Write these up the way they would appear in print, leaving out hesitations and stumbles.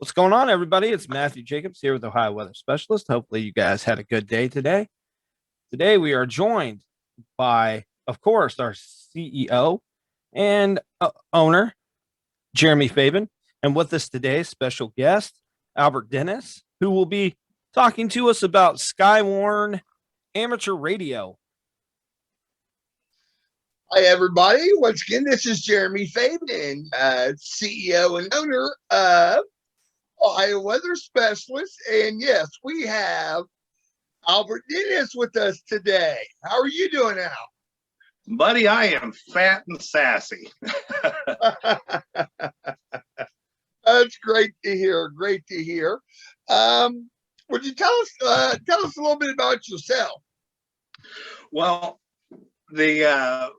What's going on, everybody? It's Matthew Jacobs here with Ohio Weather Specialist. Hopefully, you guys had a good day today. Today, we are joined by, of course, our CEO and owner, Jeremy Fabian. And with us today, special guest, Albert Dennis, who will be talking to us about Skywarn Amateur Radio. Hi, everybody. Once again, this is Jeremy Fabian, CEO and owner of Ohio Weather Specialist. And yes, we have Albert Dennis with us today. How are you doing, Al? Buddy, I am fat and sassy. That's great to hear. Great to hear. Would you tell us a little bit about yourself? Well, as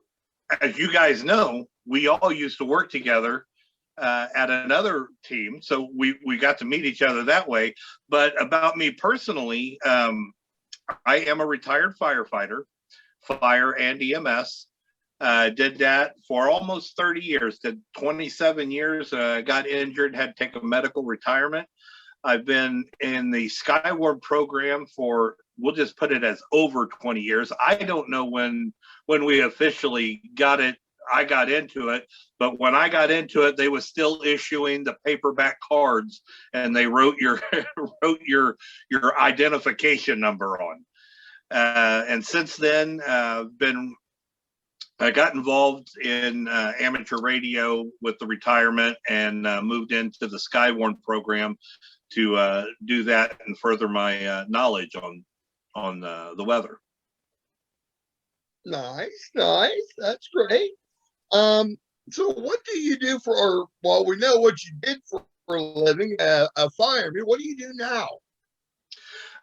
you guys know, we all used to work together at another team, so we got to meet each other that way. But about me personally, I am a retired firefighter, fire and EMS. Did that for almost 30 years, did 27 years, got injured, had to take a medical retirement. I've been in the Skywarn program for, we'll just put it as over 20 years. I don't know when we officially got it. I got into it, but when I got into it, they was still issuing the paperback cards, and they wrote your identification number on. And since then, I got involved in amateur radio with the retirement, and moved into the Skywarn program to do that and further my knowledge on the weather. Nice. That's great. So what do you do well, we know what you did for a living, a fireman. What do you do now?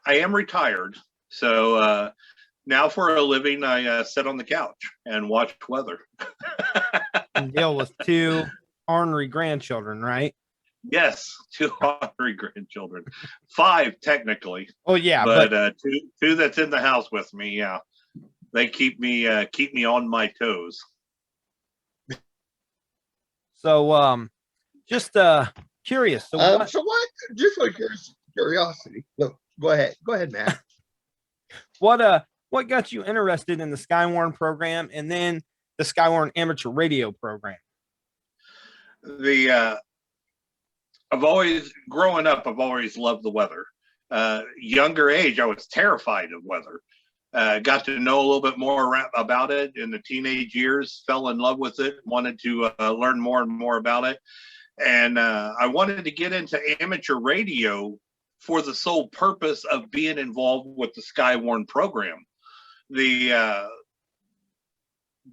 I am retired. So now for a living, I sit on the couch and watch weather. And deal with two ornery grandchildren, right? Yes, 2 ornery grandchildren. 5 technically. Oh yeah, but two that's in the house with me. Yeah, they keep me on my toes. So just curious. So what? Just like curiosity. Look, go ahead, Matt. What got you interested in the Skywarn program and then the Skywarn Amateur Radio program? Growing up, I've always loved the weather. Younger age, I was terrified of weather. Got to know a little bit more about it in the teenage years, fell in love with it, wanted to learn more and more about it. And I wanted to get into amateur radio for the sole purpose of being involved with the Skywarn program.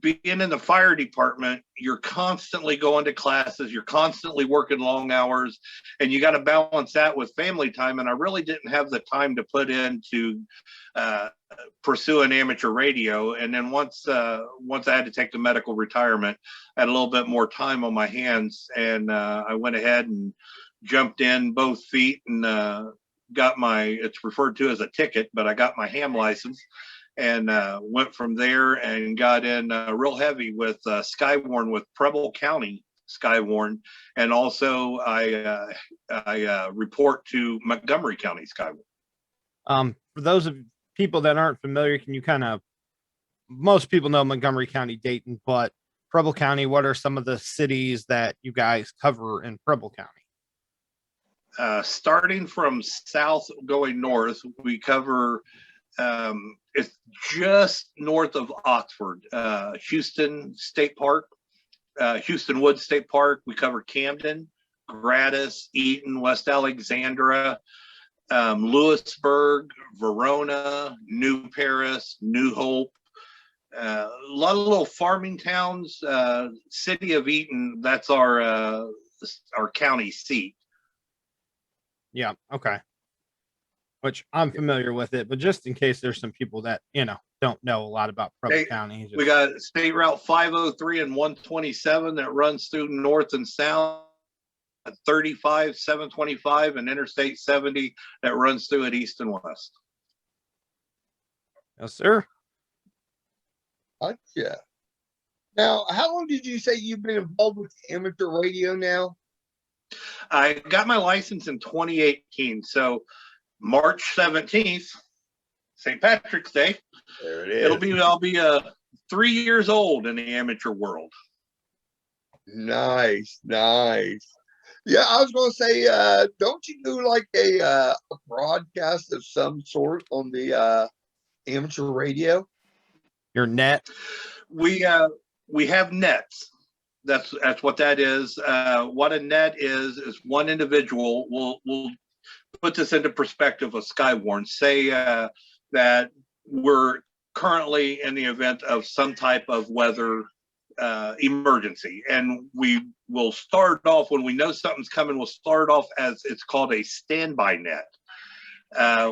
Being in the fire department, you're constantly going to classes, you're constantly working long hours, and you got to balance that with family time. And I really didn't have the time to put in to pursue an amateur radio. And then once I had to take the medical retirement, I had a little bit more time on my hands, and I went ahead and jumped in both feet and got it's referred to as a ticket, but I got my ham license. And went from there and got in real heavy with Skywarn with Preble County Skywarn, and also I report to Montgomery County Skywarn. For those of people that aren't familiar, can you most people know Montgomery County, Dayton, but Preble County, what are some of the cities that you guys cover in Preble County? Starting from south going north, we cover it's just north of Oxford, Houston State Park, Houston Woods State Park. We cover Camden, Gratis, Eaton, West Alexandria, Lewisburg, Verona, New Paris, New Hope, a lot of little farming towns. City of Eaton, that's our county seat. Yeah. Okay. Which I'm familiar with it, but just in case there's some people that, don't know a lot about Preble County. We got State Route 503 and 127 that runs through north and south, 35, 725, and Interstate 70 that runs through at east and west. Yes, sir. Gotcha. Now, how long did you say you've been involved with amateur radio now? I got my license in 2018. So March 17th, St. Patrick's Day. There it is. I'll be 3 years old in the amateur world. Nice. Yeah, I was going to say, don't you do like a broadcast of some sort on the amateur radio? Your net? We have nets. That's what that is. What a net is one individual. We'll put this into perspective of Skywarn. Say that we're currently in the event of some type of weather emergency, and we will start off when we know something's coming. We'll start off as it's called a standby net.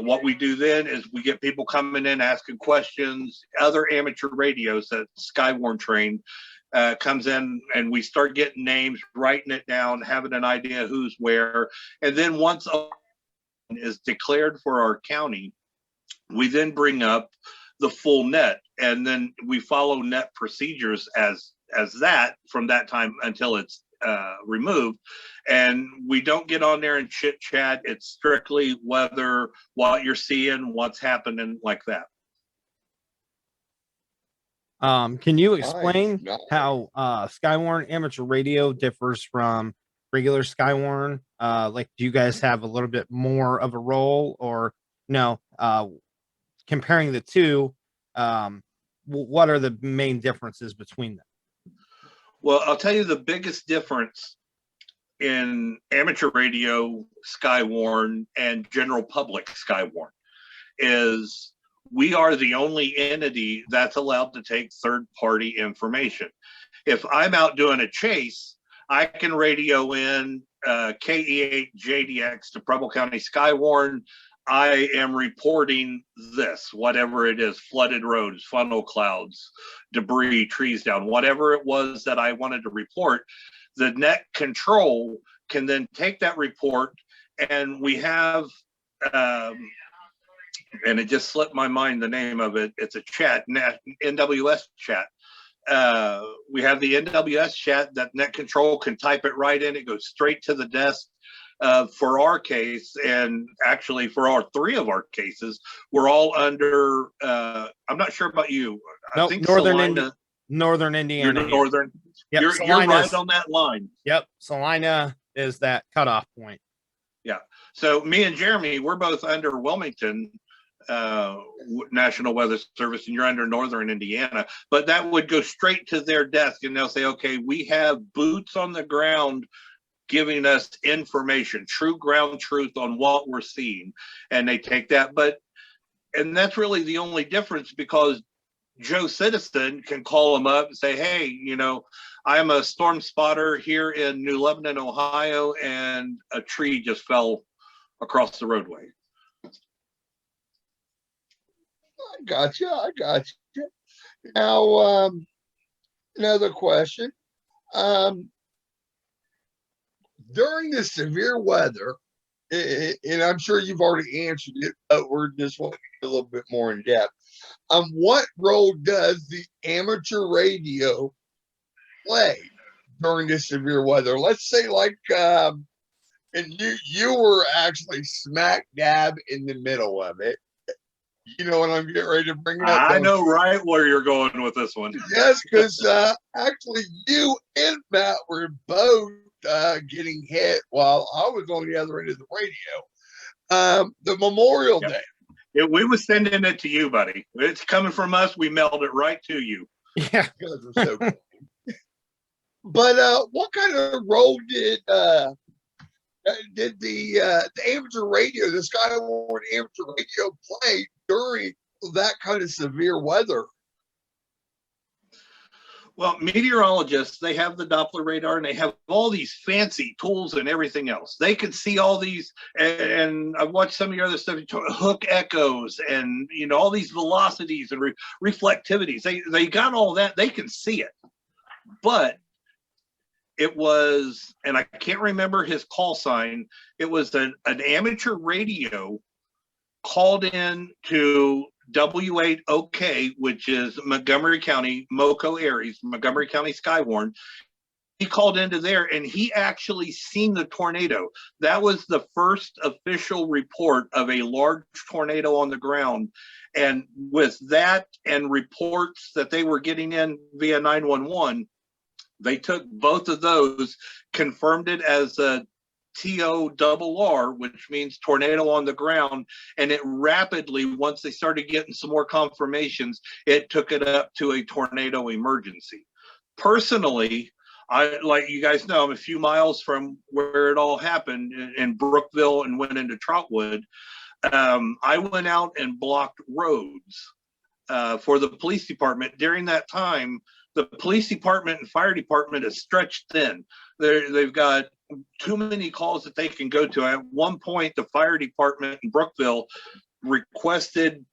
What we do then is we get people coming in asking questions. Other amateur radios that Skywarn trained comes in, and we start getting names, writing it down, having an idea who's where, and then once is declared for our county, we then bring up the full net, and then we follow net procedures as that from that time until it's removed. And we don't get on there and chit chat. It's strictly weather, what you're seeing, what's happening, like that. Can you explain Nice. how Skywarn Amateur Radio differs from regular Skywarn? Like, do you guys have a little bit more of a role, or no? Comparing the two, what are the main differences between them? Well, I'll tell you the biggest difference in amateur radio Skywarn and general public Skywarn is we are the only entity that's allowed to take third-party information. If I'm out doing a chase, I can radio in KE8JDX to Preble County Skywarn. I am reporting this, whatever it is, flooded roads, funnel clouds, debris, trees down, whatever it was that I wanted to report. The net control can then take that report, and we have, and it just slipped my mind the name of it. It's a chat, NWS chat. We have the NWS chat that net control can type it right in. It goes straight to the desk. For our case, and actually for all three of our cases, we're all under, I'm not sure about you. Nope, I think Northern Indiana. You're Northern. Yep, You're right on that line. Yep, Salina is that cutoff point. Yeah. So me and Jeremy, we're both under Wilmington National Weather Service, and you're under Northern Indiana. But that would go straight to their desk, and they'll say, okay, we have boots on the ground giving us information, true ground truth on what we're seeing, and they take that. And that's really the only difference, because Joe Citizen can call them up and say, hey, I'm a storm spotter here in New Lebanon, Ohio, and a tree just fell across the roadway. I got you. Now, another question. During the severe weather, and I'm sure you've already answered it, but we're just wanting a little bit more in depth. What role does the amateur radio play during the severe weather? Let's say, like, and you were actually smack dab in the middle of it. You know what I'm getting ready to bring up? I know right where you're going with this one. Yes, because actually you and Matt were both getting hit while I was on the other end of the radio. The Memorial Day. Yeah, we was sending it to you, buddy. It's coming from us. We mailed it right to you. Yeah. You guys were so cool. But what kind of role did the amateur radio, the Skywarn Amateur Radio, play during that kind of severe weather? Well, meteorologists, they have the Doppler radar, and they have all these fancy tools and everything else. They can see all these, and I've watched some of your other stuff, hook echoes, and all these velocities and reflectivities. They got all that. They can see it. But it was, and I can't remember his call sign, it was an amateur radio called in to W8OK, which is Montgomery County, MoCo Aries, Montgomery County Skywarn. he called into there, and he actually seen the tornado. That was the first official report of a large tornado on the ground. And with that and reports that they were getting in via 911, they took both of those, confirmed it as a TORR, which means tornado on the ground. And it rapidly, once they started getting some more confirmations, it took it up to a tornado emergency. Personally, like you guys know, I'm a few miles from where it all happened in Brookville and went into Troutwood. I went out and blocked roads for the police department. During that time, the police department and fire department is stretched thin. They've got too many calls that they can go to. At one point, the fire department in Brookville requested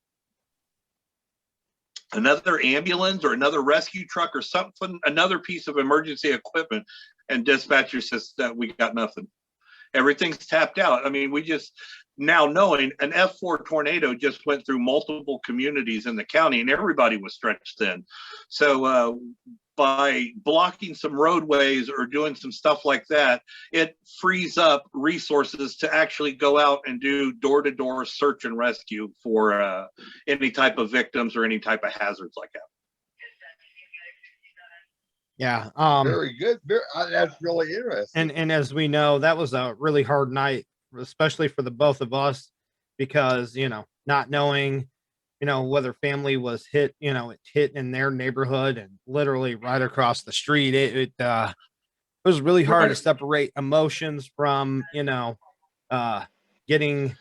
another ambulance or another rescue truck or something, another piece of emergency equipment, and dispatcher says that we got nothing. Everything's tapped out. I mean, we just now knowing an F4 tornado just went through multiple communities in the county and everybody was stretched thin. So by blocking some roadways or doing some stuff like that, it frees up resources to actually go out and do door-to-door search and rescue for any type of victims or any type of hazards like that. Yeah. Very good. That's really interesting. And as we know, that was a really hard night, especially for the both of us, because, you know, not knowing, you know, whether family was hit, you know, it hit in their neighborhood and literally right across the street. It was really hard to separate emotions from, you know, getting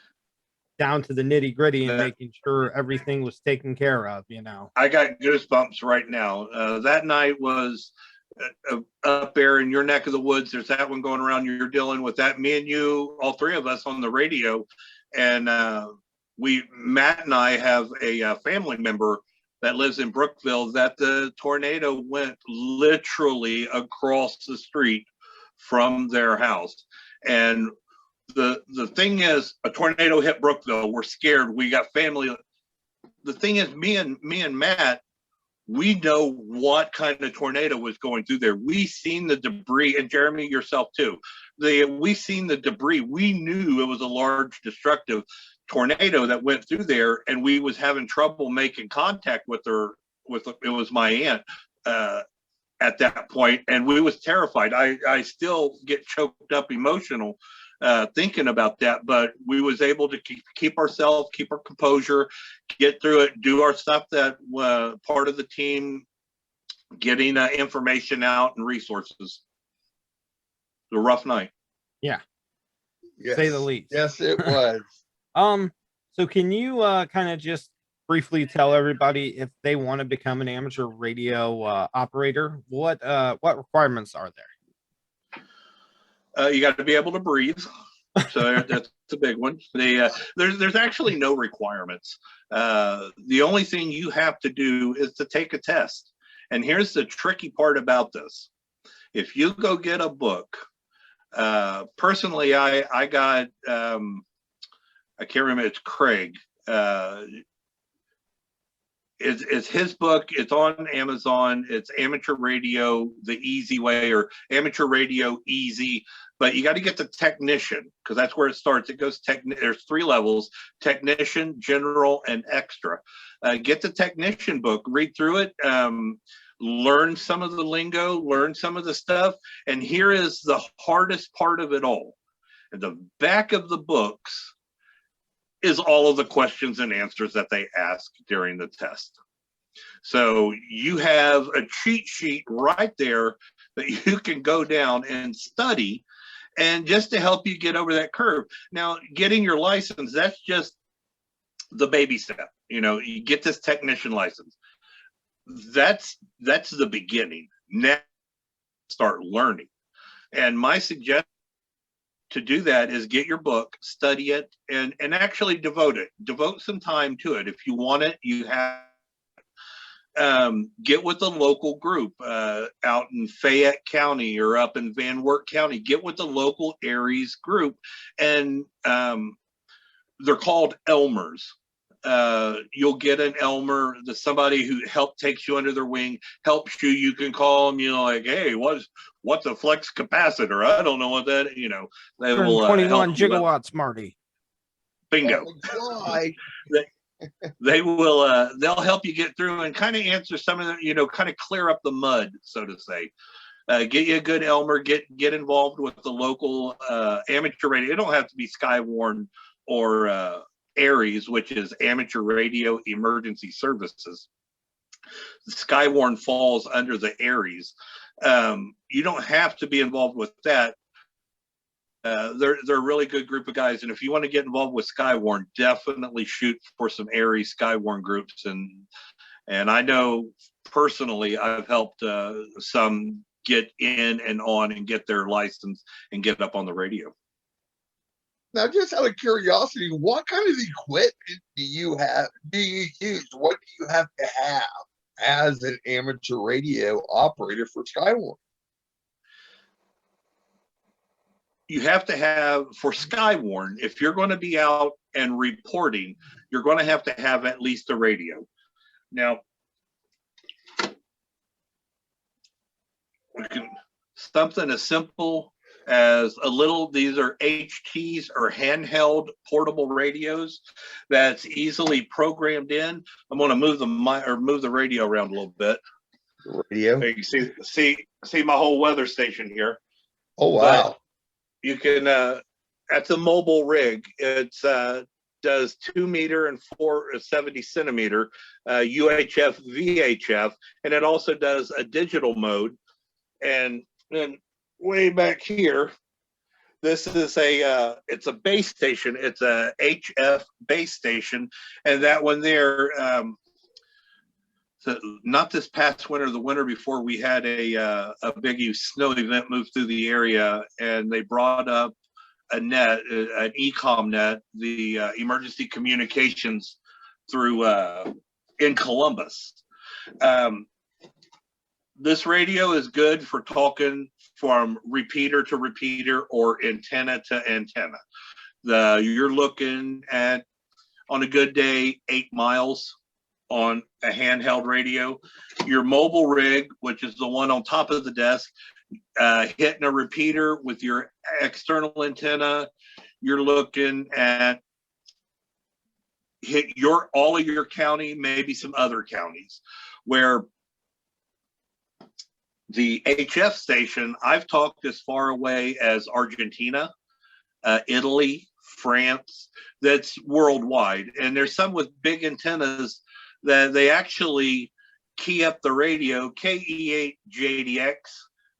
down to the nitty gritty and making sure everything was taken care of, you know. I got goosebumps right now. That night was up there in your neck of the woods. There's that one going around. You're dealing with that. Me and you, all three of us on the radio. And Matt and I have a family member that lives in Brookville that the tornado went literally across the street from their house. And the thing is, a tornado hit Brookville. We're scared. We got family. The thing is, me and Matt, we know what kind of tornado was going through there. We seen the debris, and Jeremy, yourself too. We seen the debris. We knew it was a large destructive tornado that went through there, and we was having trouble making contact with her. It was my aunt at that point, and we was terrified. I still get choked up emotional thinking about that, but we was able to keep ourselves, keep our composure, get through it, do our stuff that part of the team, getting information out and resources. It was a rough night. Yeah. Yes. Say the least. Yes, it was. So can you kind of just briefly tell everybody, if they want to become an amateur radio operator, what requirements are there? You got to be able to breathe. So that's a big one. There's actually no requirements. The only thing you have to do is to take a test. And here's the tricky part about this. If you go get a book, personally, I got, I can't remember, it's Craig. It's his book. It's on Amazon. It's Amateur Radio the Easy Way, or Amateur Radio Easy. But you got to get the technician, because that's where it starts. It goes there's 3 levels: technician, general, and extra. Get the technician book, read through it, learn some of the lingo, learn some of the stuff. And here is the hardest part of it all. At the back of the books is all of the questions and answers that they ask during the test. So you have a cheat sheet right there that you can go down and study, and just to help you get over that curve. Now, getting your license, that's just the baby step. You know, you get this technician license. That's the beginning. Now start learning. And my suggestion to do that is get your book, study it, and actually devote some time to it. If you want it, you have get with a local group out in Fayette County or up in Van Wert County. Get with the local Aries group, and they're called Elmers. you'll get an Elmer, somebody who takes you under their wing, helps you. You can call them, like, hey, what's a flex capacitor? I don't know what that, they will 21 gigawatts, Marty. Bingo. They will, they'll help you get through and kind of answer some of the, kind of clear up the mud, so to say. Get you a good Elmer, get involved with the local amateur radio. It don't have to be Skywarn or Aries, which is Amateur Radio Emergency Services. The Skywarn falls under the Aries. You don't have to be involved with that. They're a really good group of guys, and if you want to get involved with Skywarn, definitely shoot for some Aries Skywarn groups. And I know personally, I've helped some get in and on and get their license and get up on the radio. Now, just out of curiosity, what kind of equipment do you use? What do you have to have as an amateur radio operator for Skywarn? You have to have, for Skywarn, if you're going to be out and reporting, you're going to have at least a radio. Now, something as simple as these are HTs or handheld portable radios that's easily programmed in. I'm going to move the radio around a little bit. Radio. So you can see my whole weather station here. Oh wow! But you can. That's a mobile rig. It's does 2 meter and 470 centimeter UHF VHF, and it also does a digital mode. And then way back here, this is it's a base station. It's a HF base station, and that one there. So not this past winter, the winter before, we had a big snow event move through the area, and they brought up an ECOM net, the emergency communications through in Columbus. This radio is good for talking from repeater to repeater or antenna to antenna. You're looking at, on a good day, 8 miles on a handheld radio. Your mobile rig, which is the one on top of the desk, hitting a repeater with your external antenna, you're looking at all of your county, maybe some other counties. Where the HF station, I've talked as far away as Argentina, Italy, France. That's worldwide. And there's some with big antennas that they actually key up the radio, KE8JDX,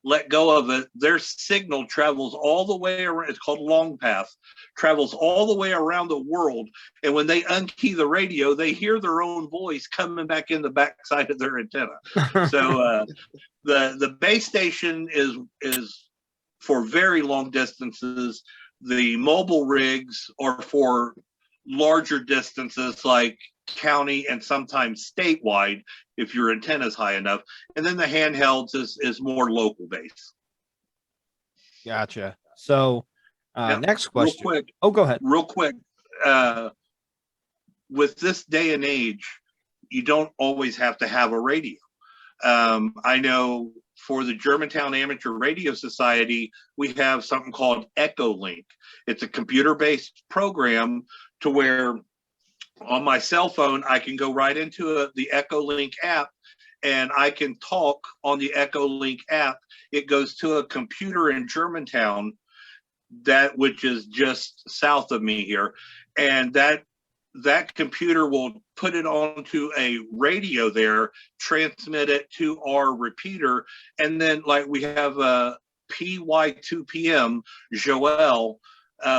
let go of it. Their signal travels all the way around. It's called long path, travels all the way around the world. And when they unkey the radio, they hear their own voice coming back in the backside of their antenna. So the base station is for very long distances. The mobile rigs are for larger distances, like county and sometimes statewide, if your antenna is high enough. And then the handhelds is more local base. Gotcha. So next question. Real quick, go ahead. Real quick. With this day and age, you don't always have to have a radio. I know for the Germantown Amateur Radio Society, we have something called EchoLink. It's a computer-based program to where on my cell phone, I can go right into the EchoLink app, and I can talk on the EchoLink app. It goes to a computer in Germantown, which is just south of me here, and that computer will put it onto a radio there, transmit it to our repeater, and then, like, we have a PY2PM, Joel.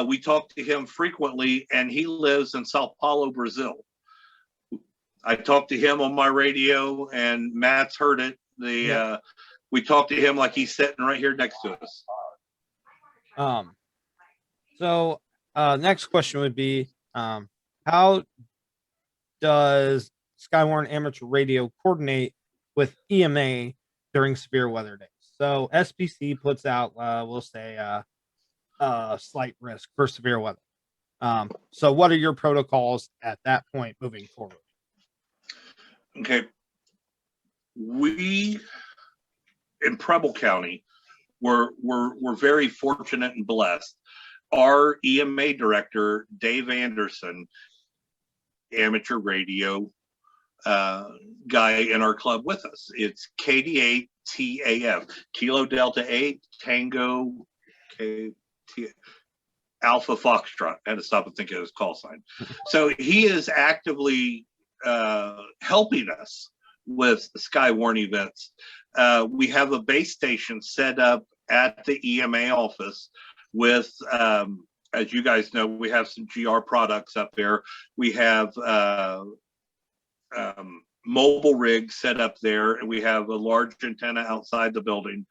We talk to him frequently, and he lives in Sao Paulo, Brazil. I talked to him on my radio, and Matt's heard it. We talked to him like he's sitting right here next to us. So next question would be, how does Skywarn Amateur Radio coordinate with EMA during severe weather days? So SPC puts out, we'll say, slight risk for severe weather. So what are your protocols at that point moving forward? Okay. We in Preble County, we're very fortunate and blessed. Our EMA director, Dave Anderson, amateur radio guy in our club with us. It's KD8 TAF, Kilo Delta 8 Tango Alpha Foxtrot. I had to stop and think of his call sign. So he is actively helping us with Skywarn events. We have a base station set up at the EMA office with, as you guys know, we have some GR products up there. We have mobile rigs set up there, and we have a large antenna outside the building.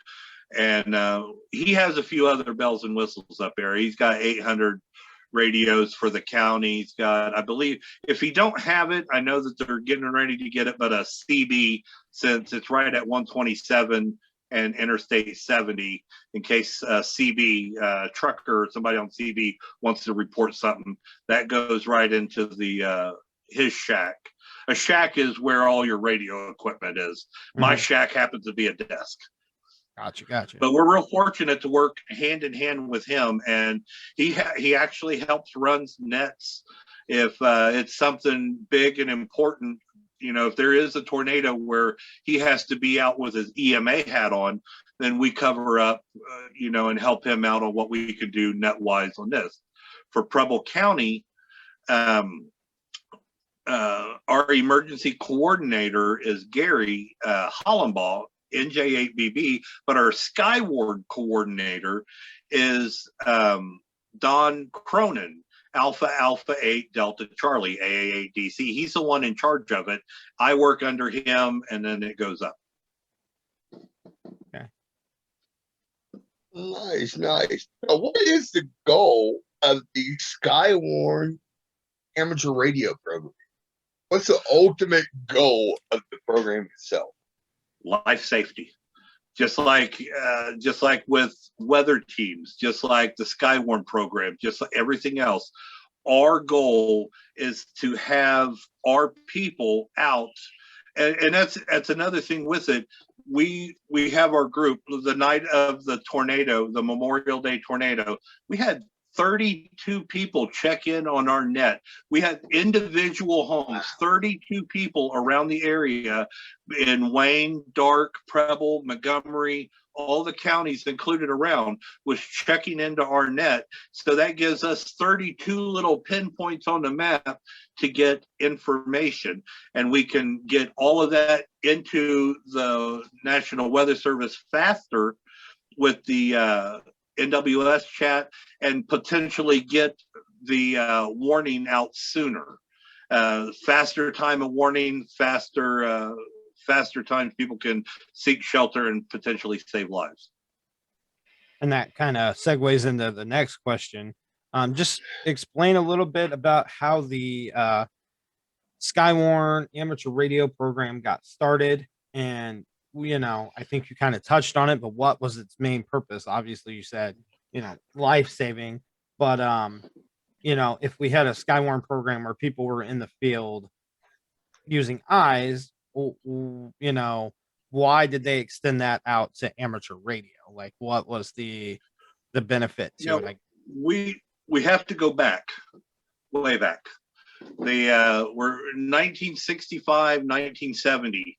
And he has a few other bells and whistles up there. He's got 800 radios for the county. He's got, I believe, if he don't have it, I know that they're getting ready to get it, but a CB, since it's right at 127 and Interstate 70, in case CB trucker or somebody on CB wants to report something, that goes right into the his shack. A shack is where all your radio equipment is. My shack happens to be a desk. Gotcha. But we're real fortunate to work hand in hand with him, and he actually helps run nets if it's something big and important. You know, if there is a tornado where he has to be out with his EMA hat on, then we cover up, and help him out on what we could do net wise on this. For Preble County, our emergency coordinator is Gary Hollenbaugh, NJ8BB, but our Skywarn coordinator is Don Cronin, Alpha 8 Delta Charlie, AA8DC. He's the one in charge of it. I work under him, and then it goes up. Okay. Nice. Now, what is the goal of the Skywarn Amateur Radio program? What's the ultimate goal of the program itself? Life safety, just like with weather teams, just like the Skywarn program, just like everything else. Our goal is to have our people out, and that's another thing with it. We have our group the night of the tornado, the Memorial Day tornado. We had 32 people check in on our net. We had individual homes, 32 people around the area in Wayne, Dark, Preble, Montgomery, all the counties included around, was checking into our net. So that gives us 32 little pinpoints on the map to get information. And we can get all of that into the National Weather Service faster with the NWS chat, and potentially get the warning out sooner. Faster time of warning, faster times people can seek shelter and potentially save lives. And that kind of segues into the next question. Just explain a little bit about how the Skywarn Amateur Radio program got started. And I think you kind of touched on it, but what was its main purpose? Obviously, you said, life-saving, but, if we had a Skywarn program where people were in the field using eyes, why did they extend that out to amateur radio? Like, what was the benefit to it? We have to go back, way back. They were 1965, 1970.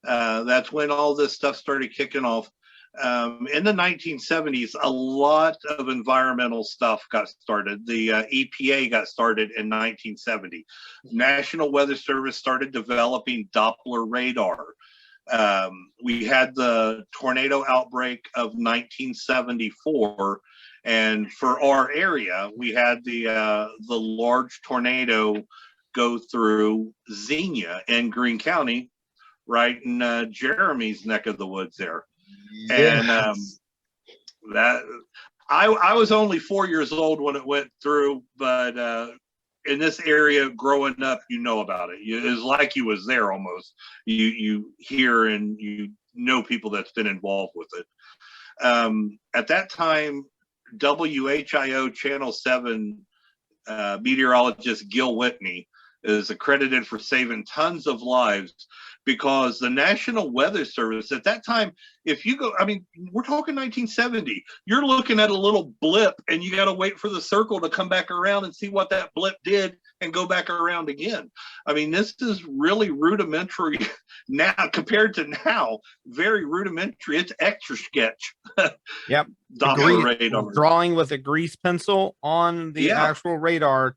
That's when all this stuff started kicking off. In the 1970s, a lot of environmental stuff got started. The EPA got started in 1970. National Weather Service started developing Doppler radar. We had the tornado outbreak of 1974, and for our area, we had the large tornado go through Xenia in Greene County, right in Jeremy's neck of the woods there. Yes. And that I was only 4 years old when it went through, but in this area growing up, about it. It was like you was there almost. You hear and people that's been involved with it. At that time, WHIO Channel 7 meteorologist Gil Whitney is accredited for saving tons of lives, because the National Weather Service at that time, if you go, I mean, we're talking 1970, you're looking at a little blip and you got to wait for the circle to come back around and see what that blip did and go back around again. I mean, this is really rudimentary now compared to now, very rudimentary. It's extra sketch. Yep. Doppler radar. Drawing with a grease pencil on the actual radar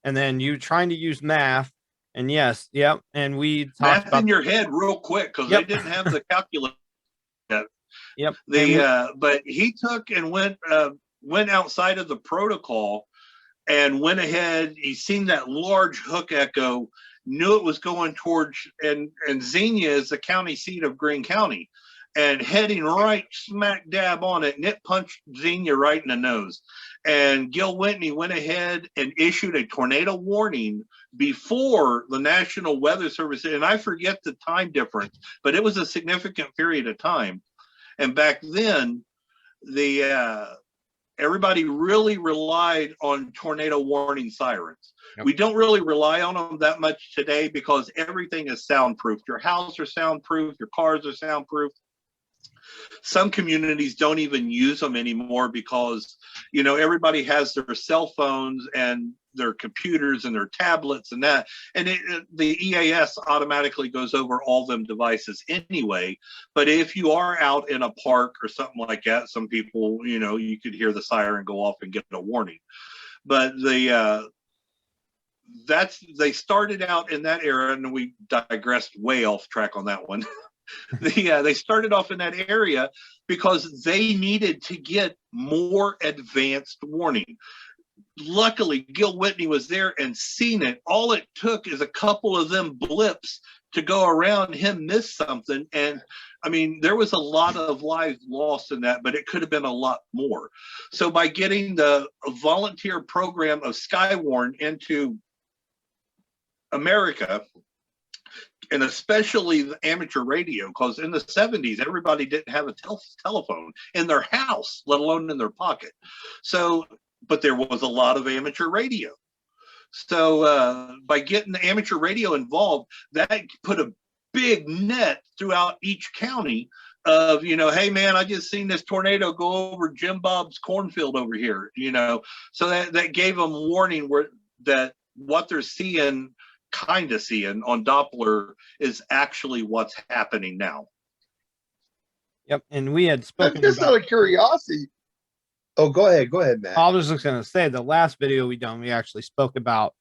and then you trying to use math. And yes, yep. And we talked math about in your head real quick, because they didn't have the calculator yet. Yep. But he took and went outside of the protocol and went ahead. He seen that large hook echo, knew it was going towards, and Xenia is the county seat of Greene County, and heading right smack dab on it, and it punched Xenia right in the nose. And Gil Whitney went ahead and issued a tornado warning before the National Weather Service, and I forget the time difference, but it was a significant period of time. And back then, everybody really relied on tornado warning sirens. Yep. We don't really rely on them that much today because everything is soundproof. Your house are soundproof, your cars are soundproof. Some communities don't even use them anymore because, you know, everybody has their cell phones and their computers and their tablets and that. And the EAS automatically goes over all them devices anyway. But if you are out in a park or something like that, some people, you know, you could hear the siren go off and get a warning. But they started out in that era, and we digressed way off track on that one. They started off in that area because they needed to get more advanced warning. Luckily, Gil Whitney was there and seen it. All it took is a couple of them blips to go around him, miss something. And I mean, there was a lot of lives lost in that, but it could have been a lot more. So by getting the volunteer program of Skywarn into America, and especially the amateur radio, because in the 70s, everybody didn't have a telephone in their house, let alone in their pocket. So, but there was a lot of amateur radio. So by getting the amateur radio involved, that put a big net throughout each county of, you know, hey man, I just seen this tornado go over Jim Bob's cornfield over here, you know. So that gave them warning that what they're seeing on Doppler is actually what's happening now. Yep. And we had spoken just out of curiosity. Oh, go ahead, Matt. I was just going to say, the last video we actually spoke about,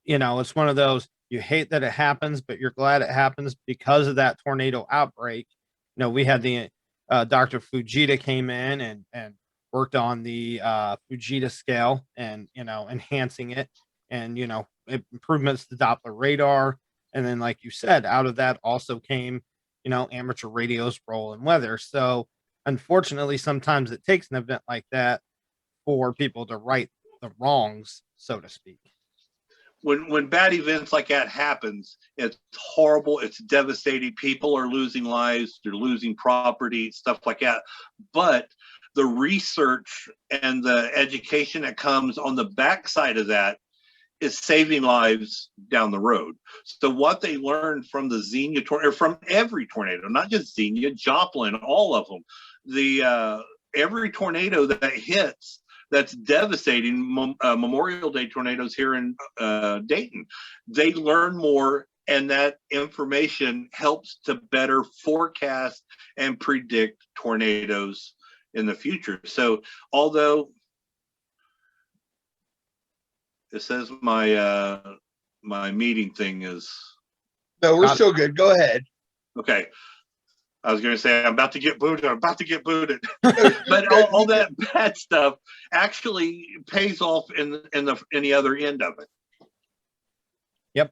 you know, it's one of those, you hate that it happens, but you're glad it happens because of that tornado outbreak. You know, we had the Dr. Fujita came in and worked on the Fujita scale and, you know, enhancing it and, you know, improvements to Doppler radar. And then, like you said, out of that also came, you know, amateur radio's role in weather. So unfortunately, sometimes it takes an event like that for people to right the wrongs, so to speak. When bad events like that happens, it's horrible. It's devastating. People are losing lives. They're losing property, stuff like that. But the research and the education that comes on the backside of that is saving lives down the road. So what they learned from the Xenia tornado, from every tornado, not just Xenia, Joplin, all of them, every tornado that hits that's devastating, Memorial Day tornadoes here in Dayton, they learn more, and that information helps to better forecast and predict tornadoes in the future. So although it says my meeting thing is... No, we're still good. Go ahead. Okay. I was going to say, I'm about to get booted. But all that bad stuff actually pays off in the other end of it. Yep.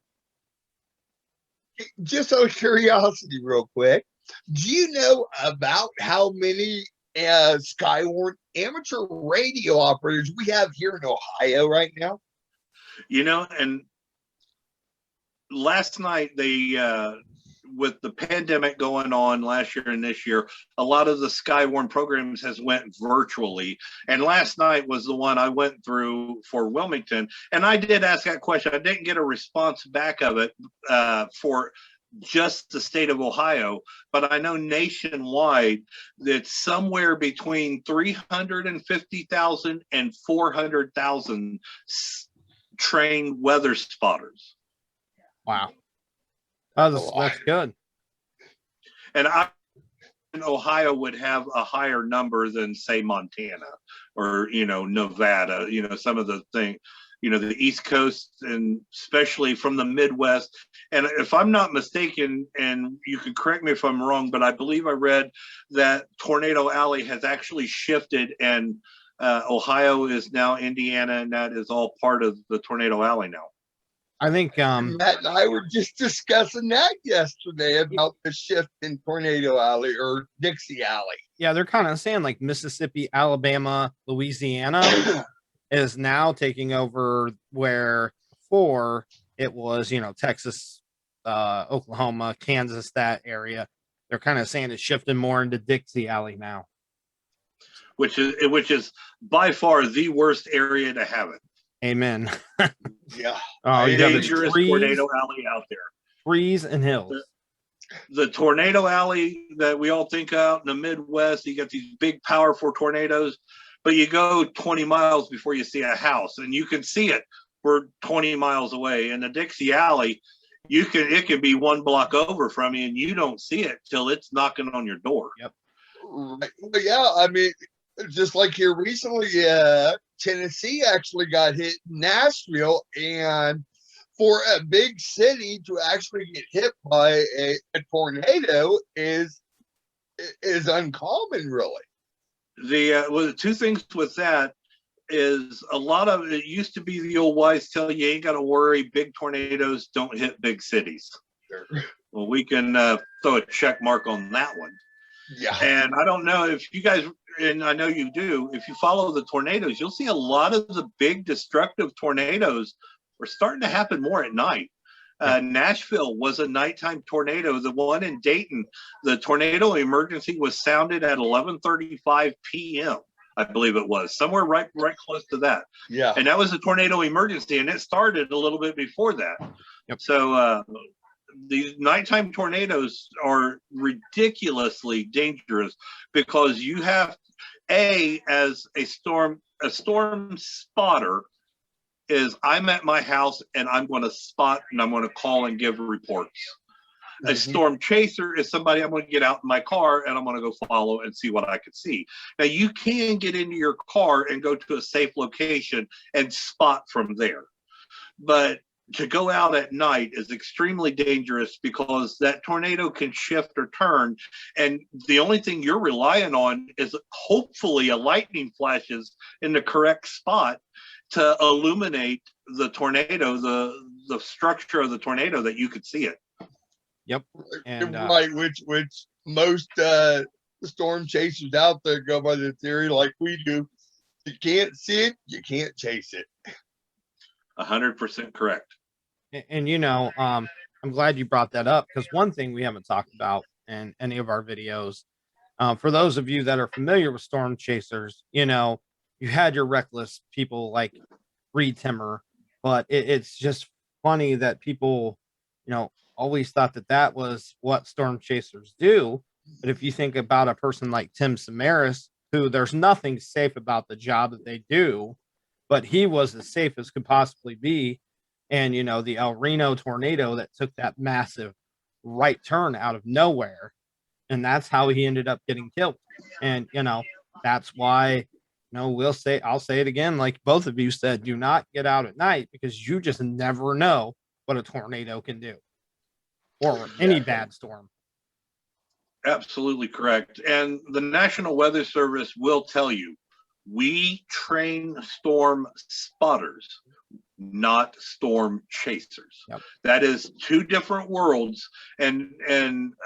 Just out of curiosity, real quick, do you know about how many Skywarn amateur radio operators we have here in Ohio right now? You know, and last night they with the pandemic going on last year and this year, a lot of the Skywarn programs has went virtually. And last night was the one I went through for Wilmington. And I did ask that question. I didn't get a response back of it for just the state of Ohio, but I know nationwide that somewhere between 350,000 and 400,000 trained weather spotters. Wow. That's good. And in Ohio would have a higher number than, say, Montana or, Nevada, some of the things, the East Coast, and especially from the Midwest. And if I'm not mistaken, and you can correct me if I'm wrong, but I believe I read that Tornado Alley has actually shifted, and Ohio is now Indiana, and that is all part of the Tornado Alley now. I think Matt and I were just discussing that yesterday about the shift in Tornado Alley or Dixie Alley. Yeah, they're kind of saying like Mississippi, Alabama, Louisiana is now taking over, where before it was, Texas, Oklahoma, Kansas, that area. They're kind of saying it's shifting more into Dixie Alley now, which is by far the worst area to have it. Amen. Yeah. Oh, you dangerous tornado alley out there. Trees and hills. The tornado alley that we all think out in the Midwest, you got these big, powerful tornadoes, but you go 20 miles before you see a house, and you can see it. We're 20 miles away. In the Dixie Alley, it can be 1 block over from you, and you don't see it till it's knocking on your door. Yep. Right. Well, yeah, I mean, just like here recently, Tennessee actually got hit in Nashville, and for a big city to actually get hit by a tornado is uncommon, really. The two things with that is a lot of it used to be the old wise tell you ain't got to worry, big tornadoes don't hit big cities. Sure. Well, we can throw a check mark on that one. Yeah. And I don't know if you guys, and I know you do, if you follow the tornadoes, you'll see a lot of the big destructive tornadoes are starting to happen more at night. Nashville was a nighttime tornado. The one in Dayton, the tornado emergency was sounded at 11:35 p.m. I believe it was somewhere right close to that. Yeah. And that was a tornado emergency, and it started a little bit before that. Yep. So these nighttime tornadoes are ridiculously dangerous because you have as a storm spotter is I'm at my house and I'm going to spot and I'm going to call and give reports. Mm-hmm. A storm chaser is somebody I'm going to get out in my car and I'm going to go follow and see what I can see. Now you can get into your car and go to a safe location and spot from there. But to go out at night is extremely dangerous because that tornado can shift or turn. And the only thing you're relying on is hopefully a lightning flashes in the correct spot to illuminate the tornado, the structure of the tornado that you could see it. Yep. And right, which most storm chasers out there go by the theory like we do. You can't see it, you can't chase it. 100% correct. And I'm glad you brought that up, because one thing we haven't talked about in any of our videos, for those of you that are familiar with storm chasers, you had your reckless people like Reed Timmer, but it's just funny that people, always thought that was what storm chasers do. But if you think about a person like Tim Samaras, who there's nothing safe about the job that they do, but he was as safe as could possibly be. And, the El Reno tornado that took that massive right turn out of nowhere. And that's how he ended up getting killed. And, that's why, I'll say it again, like both of you said, do not get out at night, because you just never know what a tornado can do, or any bad storm. Absolutely correct. And the National Weather Service will tell you, we train storm spotters, not storm chasers. Yep. That is two different worlds. And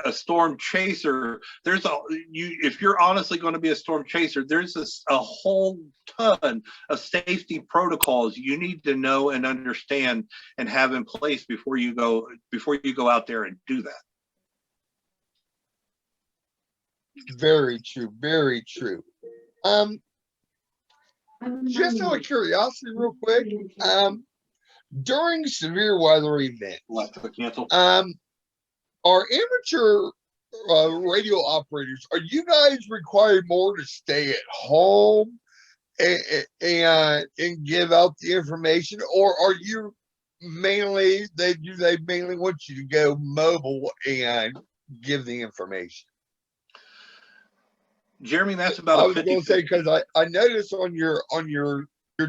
a storm chaser, if you're honestly going to be a storm chaser, there's a whole ton of safety protocols you need to know and understand and have in place before you go out there and do that. Very true. Very true. Just out of curiosity, real quick, during severe weather events, are amateur radio operators, are you guys required more to stay at home and give out the information, or are you mainly they mainly want you to go mobile and give the information? Jeremy, that's about I a was 50. going to say, because I noticed on your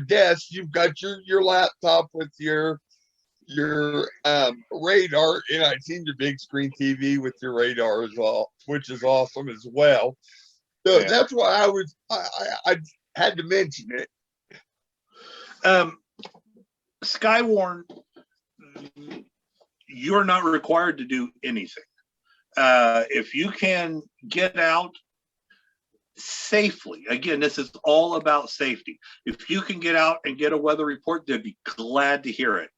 desk you've got your laptop with your radar, and I've seen your big screen TV with your radar as well, which is awesome as well. So Yeah. that's why I had to mention it. Skywarn, you're not required to do anything. If you can get out safely, again, this is all about safety. If you can get out and get a weather report, they'd be glad to hear it.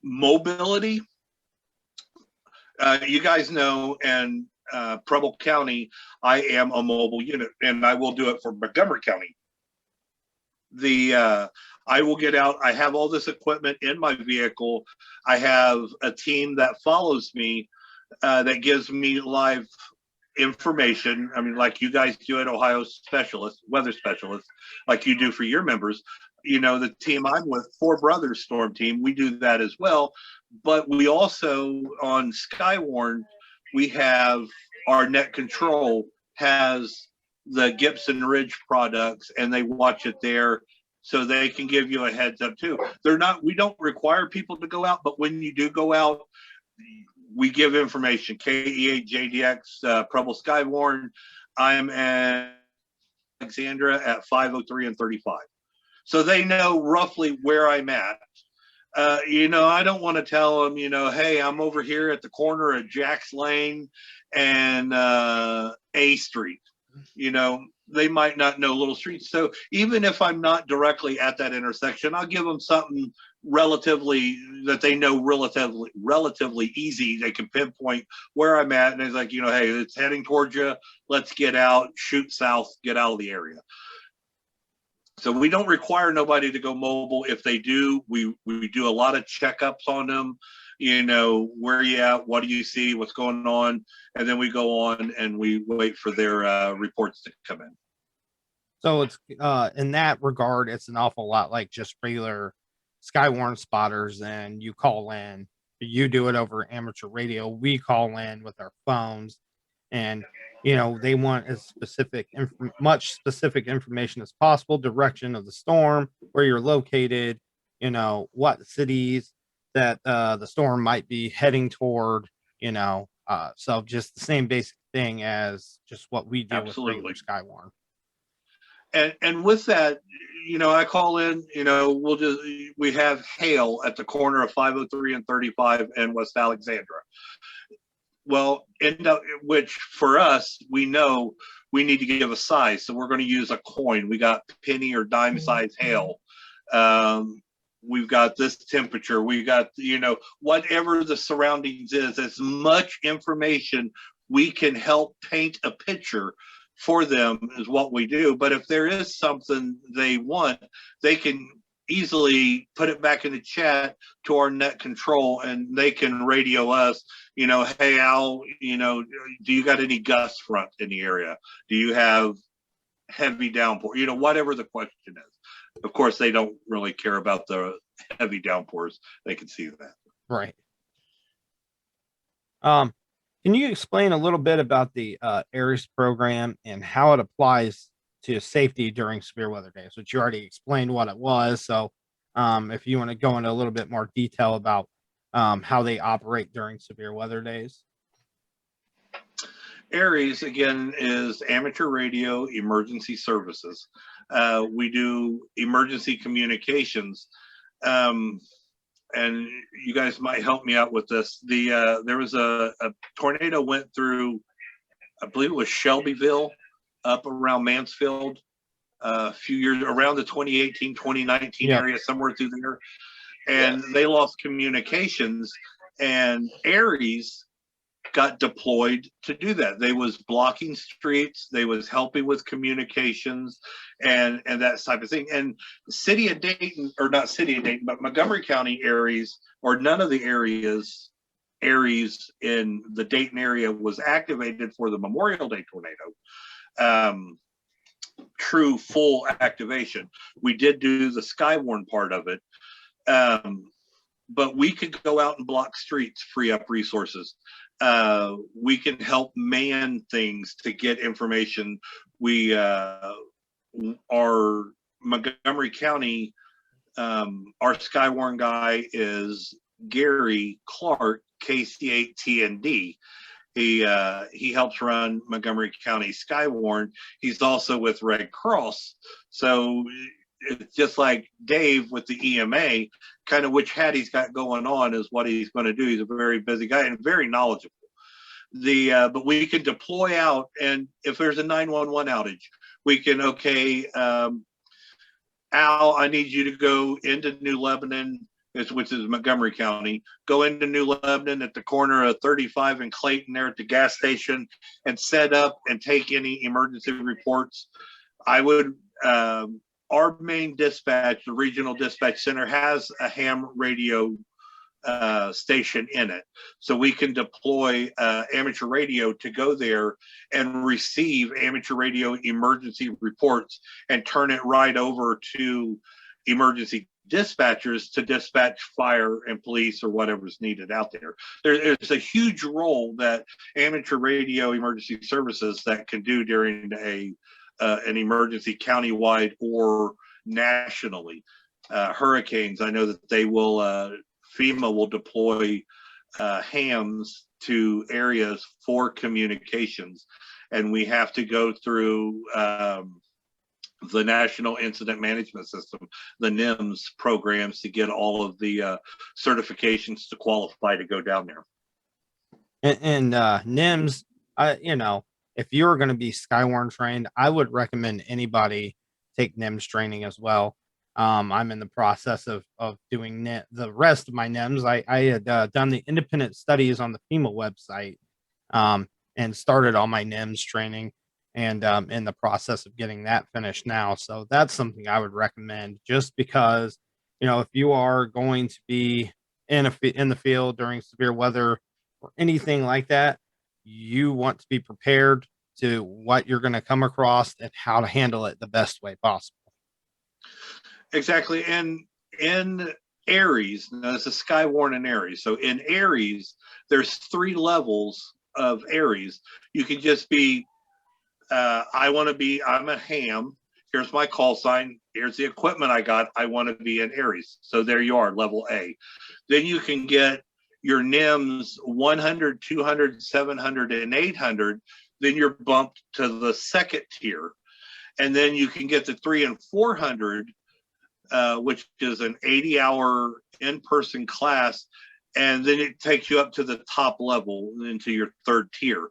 Mobility, you guys know, and Preble County, I am a mobile unit, and I will do it for Montgomery County. I will get out. I have all this equipment in my vehicle. I have a team that follows me that gives me live information. I mean, like you guys do at Ohio Specialists, weather specialists, like you do for your members. You know, the team I'm with, Four Brothers Storm Team, we do that as well. But we also, on Skywarn, we have our net control has the Gibson Ridge products, and they watch it there, so they can give you a heads up too. We don't require people to go out, but when you do go out, we give information. KE8 JDX, Preble Skywarn. I'm at Alexandra at 503 and 35. So they know roughly where I'm at. You know, I don't want to tell them, you know, hey, I'm over here at the corner of Jack's Lane and A Street. You know, they might not know little streets. So even if I'm not directly at that intersection, I'll give them something relatively that they know relatively easy. They can pinpoint where I'm at, and it's like, you know, hey, it's heading towards you. Let's get out, shoot south, get out of the area. So we don't require nobody to go mobile. If they do, we do a lot of checkups on them. You know, where are you at? What do you see? What's going on? And then we go on and we wait for their reports to come in. So it's in that regard, it's an awful lot like just regular Skywarn spotters, and you call in. You do it over amateur radio. We call in with our phones, and you know, they want as much specific information as possible, direction of the storm, where you're located, you know, what cities that the storm might be heading toward, you know, so just the same basic thing as just what we do with regular Skywarn. And with that, you know, I call in, you know, we have hail at the corner of 503 and 35 and West Alexandra. Well, which for us, we know we need to give a size. So we're going to use a coin. We got penny or dime size hail. We've got this temperature. We got, you know, whatever the surroundings is, as much information we can help paint a picture for them is what we do. But if there is something they want, they can easily put it back in the chat to our net control, and they can radio us, you know, hey, Al, you know, do you got any gust front in the area? Do you have heavy downpour? You know, whatever the question is. Of course, they don't really care about the heavy downpours. They can see that. Right. Can you explain a little bit about the ARES program and how it applies to safety during severe weather days, which you already explained what it was. So if you want to go into a little bit more detail about how they operate during severe weather days. ARES, again, is Amateur Radio Emergency Services. We do emergency communications. And you guys might help me out with this. There was a tornado went through, I believe it was Shelbyville, up around Mansfield, a few years around the 2018, 2019 area, somewhere through there. And they lost communications, and ARES got deployed to do that. They was blocking streets, they was helping with communications and that type of thing. And city of Dayton, or not city of Dayton, but Montgomery County areas, or none of the areas in the Dayton area was activated for the Memorial Day tornado. True full activation. We did do the Skywarn part of it. But we could go out and block streets, free up resources. We can help man things to get information. We our Montgomery County, our Skywarn guy is Gary Clark, KC8TND. He helps run Montgomery County Skywarn. He's also with Red Cross. So it's just like Dave with the EMA, kind of which hat he's got going on is what he's going to do. He's a very busy guy and very knowledgeable. But we can deploy out, and if there's a 911 outage, we can, Al, I need you to go into New Lebanon, which is Montgomery County, go into New Lebanon at the corner of 35 and Clayton there at the gas station and set up and take any emergency reports. I would, our main dispatch, the regional dispatch center, has a ham radio station in it. So we can deploy amateur radio to go there and receive amateur radio emergency reports and turn it right over to emergency dispatchers to dispatch fire and police or whatever's needed out there. There's a huge role that amateur radio emergency services that can do during an emergency countywide or nationally. Hurricanes, I know that they will, FEMA will deploy hams to areas for communications, and we have to go through the National Incident Management System, the NIMS programs, to get all of the certifications to qualify to go down there. And NIMS, if you're going to be Skywarn trained, I would recommend anybody take NIMS training as well. I'm in the process of doing the rest of my NIMS. I had done the independent studies on the FEMA website and started all my NIMS training, and in the process of getting that finished now. So that's something I would recommend, just because, if you are going to be in the field during severe weather or anything like that, you want to be prepared to what you're going to come across and how to handle it the best way possible. Exactly. And in Aries, now this is Skywarn and Aries. So in Aries, there's 3 levels of Aries. You can just be, I'm a ham. Here's my call sign. Here's the equipment I got. I want to be in Aries. So there you are, level A. Then you can get your NIMS 100, 200, 700, and 800. Then you're bumped to the second tier. And then you can get the 300 and 400, which is an 80-hour in-person class. And then it takes you up to the top level into your 3rd tier.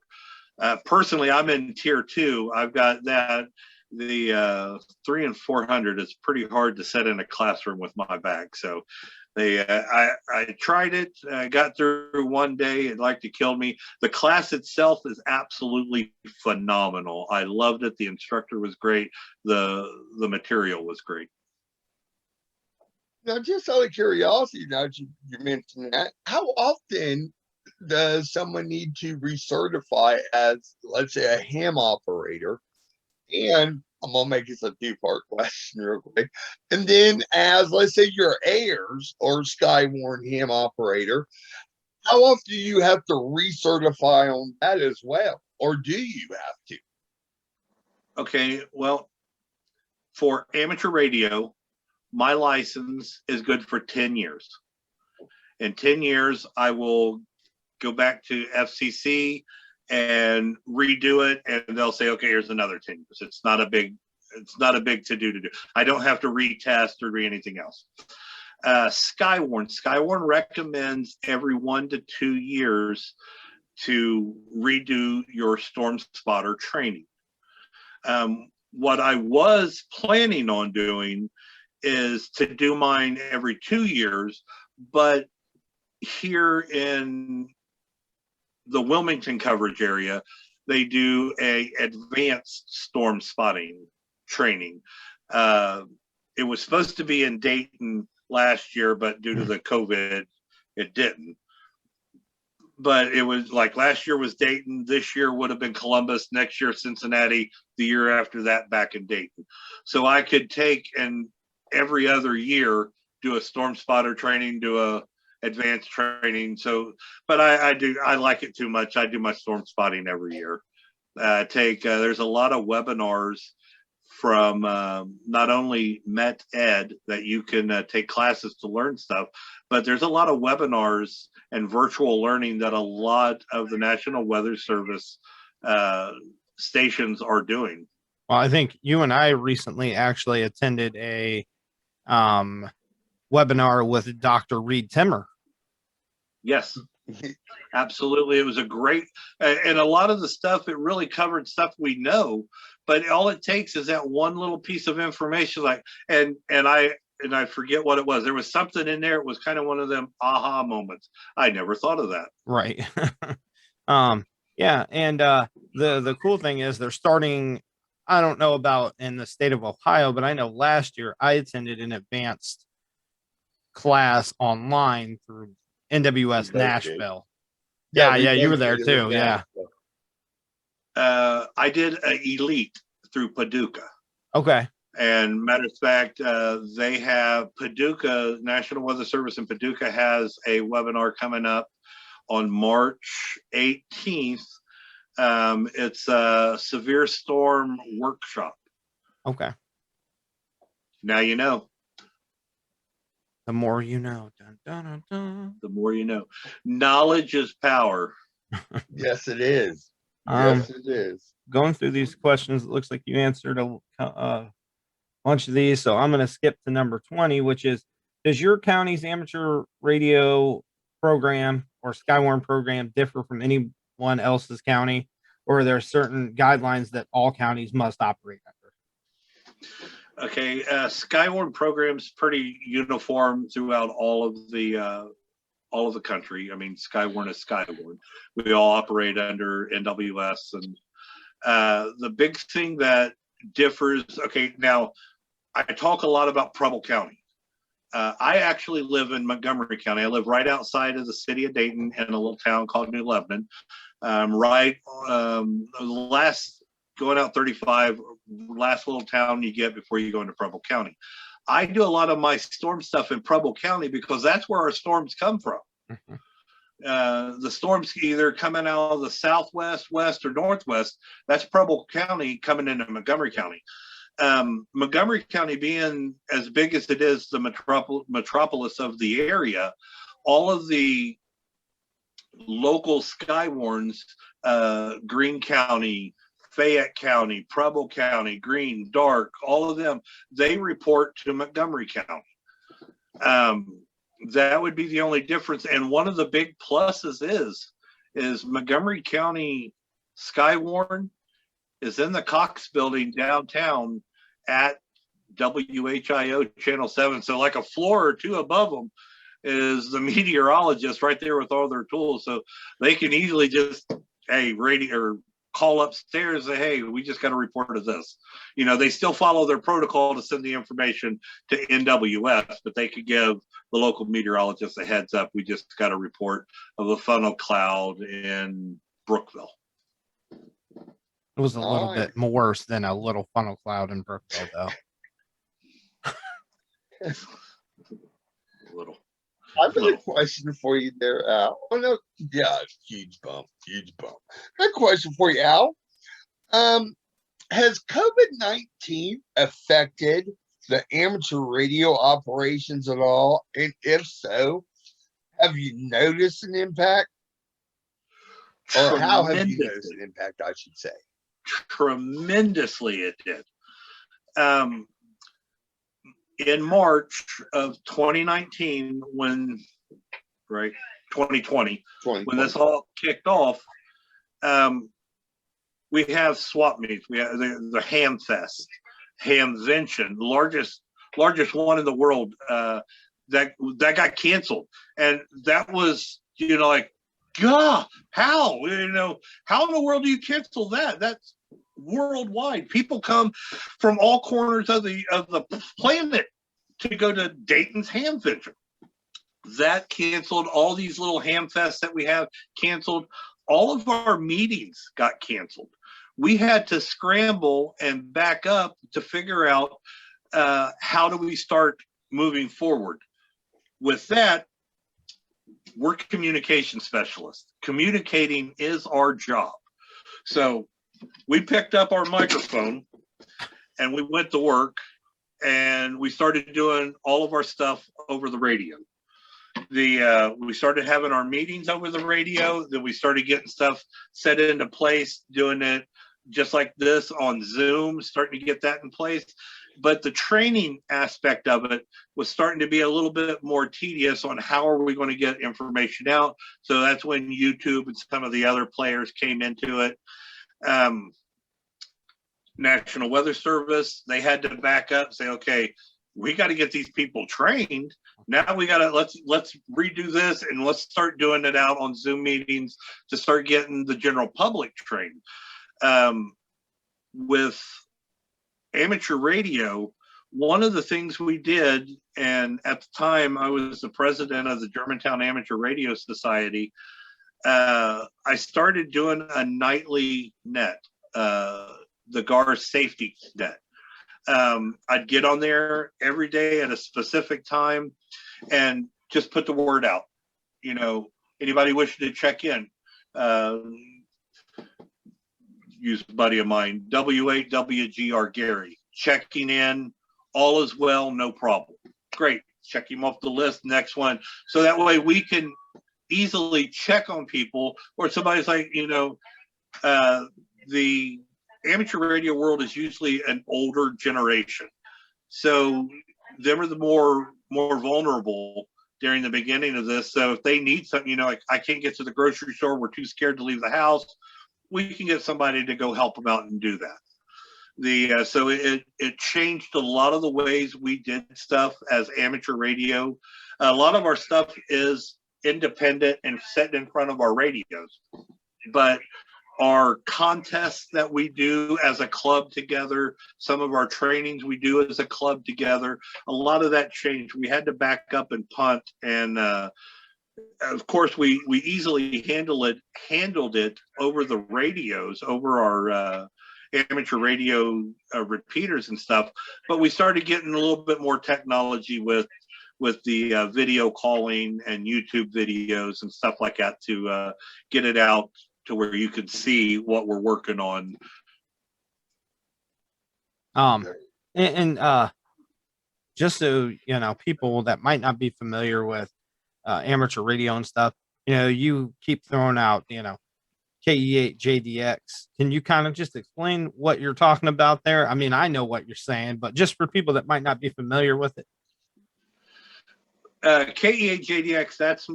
Personally, I'm in tier 2. I've got that. The 300 and 400 is pretty hard to set in a classroom with my bag. So I tried it. I got through one day. It like to kill me. The class itself is absolutely phenomenal. I loved it. The instructor was great. The material was great. Now, just out of curiosity, now you mentioned that, how often does someone need to recertify as, let's say, a ham operator? And I'm gonna make this a 2-part question real quick. And then, as, let's say, your Ayers or Skywarn ham operator, how often do you have to recertify on that as well, or do you have to? Okay, well, for amateur radio, my license is good for 10 years. In 10 years, I will go back to FCC and redo it, and they'll say, okay, here's another 10 years. It's not a big to do. I don't have to retest or re anything else. Skywarn recommends every 1 to 2 years to redo your storm spotter training. What I was planning on doing is to do mine every 2 years, but here in the Wilmington coverage area, they do a advanced storm spotting training. It was supposed to be in Dayton last year, but due to the COVID, it didn't. But it was like last year was Dayton, this year would have been Columbus, next year Cincinnati, the year after that back in Dayton. So I could take and every other year do a storm spotter training, do a advanced training. So, but I like it too much. I do my storm spotting every year. There's a lot of webinars from not only Met Ed that you can take classes to learn stuff, but there's a lot of webinars and virtual learning that a lot of the National Weather Service stations are doing. Well, I think you and I recently actually attended a webinar with Dr. Reed Timmer. Yes, absolutely. It was a great, and a lot of the stuff, it really covered stuff we know, but all it takes is that one little piece of information, like, and I forget what it was. There was something in there. It was kind of one of them aha moments. I never thought of that. Right. Yeah. And the cool thing is they're starting, I don't know about in the state of Ohio, but I know last year I attended an advanced class online through NWS Nashville. Yeah, you were there too. Yeah. I did an elite through Paducah. Okay. And matter of fact, they have Paducah, National Weather Service in Paducah has a webinar coming up on March 18th. It's a severe storm workshop. Okay. Now you know. The more you know. Dun, dun, dun, dun. The more you know. Knowledge is power. Yes, it is. Yes, it is. Going through these questions, it looks like you answered a bunch of these. So I'm going to skip to number 20, which is, does your county's amateur radio program or Skywarn program differ from anyone else's county? Or are there certain guidelines that all counties must operate under? Okay, Skywarn program's pretty uniform throughout all of the country. I mean, Skywarn is Skywarn. We all operate under NWS, and the big thing that differs. Okay, now I talk a lot about Preble County. I actually live in Montgomery County. I live right outside of the city of Dayton in a little town called New Lebanon. Going out 35, last little town you get before you go into Preble County. I do a lot of my storm stuff in Preble County because that's where our storms come from. The storms either coming out of the southwest, west, or northwest. That's Preble County coming into Montgomery County. Montgomery County being as big as it is, the metropolis of the area, all of the local Skywarns, Greene County, Fayette County, Preble County, Greene, Dark, all of them, they report to Montgomery County. That would be the only difference. And one of the big pluses is Montgomery County Skywarn is in the Cox building downtown at WHIO Channel 7. So like a floor or two above them is the meteorologist right there with all their tools. So they can easily just, radio or call upstairs and say, hey, we just got a report of this. You know, they still follow their protocol to send the information to NWS, but they could give the local meteorologist a heads up. We just got a report of a funnel cloud in Brookville. It was a little bit more worse than a little funnel cloud in Brookville, though. A little. I've got a question for you there, Al. Oh, no. Yeah, huge bump. A question for you, Al. Has COVID-19 affected the amateur radio operations at all? And if so, have you noticed an impact? Or how have you noticed an impact, I should say? Tremendously, it did. In March of 2019, when 2020, when this all kicked off, we have swap meets. We have the Ham Fest, Hamvention, largest one in the world. That got canceled, and that was like God, how? How in the world do you cancel that? That's worldwide. People come from all corners of the planet to go to Dayton's Ham Venture. That canceled. All these little ham fests that we have canceled. All of our meetings got canceled. We had to scramble and back up to figure out how do we start moving forward. With that, we're communication specialists. Communicating is our job. So we picked up our microphone and we went to work and we started doing all of our stuff over the radio. We started having our meetings over the radio. Then we started getting stuff set into place, doing it just like this on Zoom, starting to get that in place. But the training aspect of it was starting to be a little bit more tedious on how are we going to get information out. So that's when YouTube and some of the other players came into it. National Weather Service, they had to back up, say, okay, we got to get these people trained. Now we got to let's redo this and let's start doing it out on Zoom meetings to start getting the general public trained. With amateur radio, one of the things we did, and at the time I was the president of the Germantown Amateur Radio Society, I started doing a nightly net, the GAR safety net. I'd get on there every day at a specific time and just put the word out. Anybody wishing to check in, use a buddy of mine, W8WGR Gary, checking in, all is well, no problem. Great, check him off the list, next one. So that way we can easily check on people, or somebody's like, the amateur radio world is usually an older generation. So them are the more vulnerable during the beginning of this. So if they need something, like I can't get to the grocery store, we're too scared to leave the house, we can get somebody to go help them out and do that. So it changed a lot of the ways we did stuff as amateur radio. A lot of our stuff is independent and set in front of our radios, but our contests that we do as a club together, some of our trainings we do as a club together, a lot of that changed. We had to back up and punt, and of course we easily handled it over the radios, over our amateur radio repeaters and stuff. But we started getting a little bit more technology with the video calling and YouTube videos and stuff like that to get it out to where you could see what we're working on. Just so people that might not be familiar with amateur radio and stuff, you keep throwing out KE8JDX. Can you kind of just explain what you're talking about there? I mean, I know what you're saying, but just for people that might not be familiar with it. KE8JDX, that's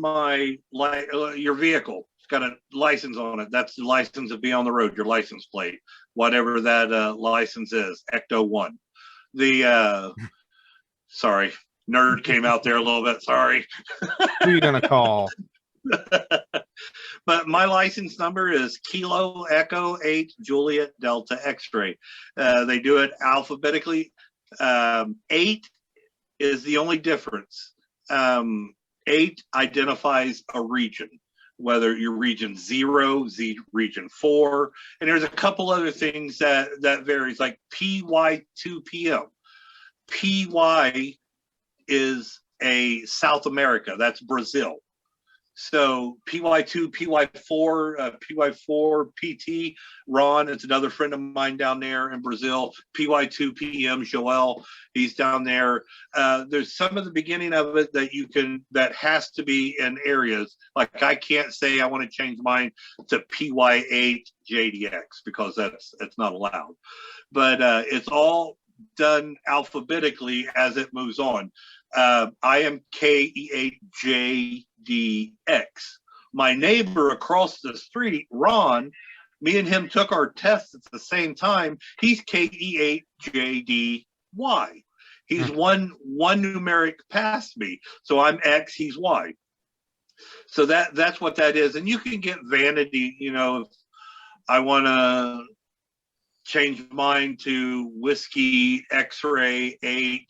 your vehicle. It's got a license on it. That's the license to be on the road, your license plate, whatever that license is, Ecto 1. Sorry, nerd came out there a little bit, sorry. Who are you going to call? But my license number is Kilo Echo 8 Juliet Delta X-ray. They do it alphabetically. 8 is the only difference. 8 identifies a region, whether you're region 0, region 4, and there's a couple other things that varies, like PY2PM. PY is a South America, that's Brazil. So PY2, PY4, PY4 PT, Ron, it's another friend of mine down there in Brazil. PY2 PM, Joel, he's down there. There's some of the beginning of it that has to be in areas. Like I can't say I want to change mine to PY8 JDX because that's not allowed. But it's all done alphabetically as it moves on. I am KE8JDX. My neighbor across the street, Ron, me and him took our tests at the same time. He's KE8JDY. He's one numeric past me. So I'm X, he's Y. So that's what that is. And you can get vanity, if I want to change mine to Whiskey X-Ray 8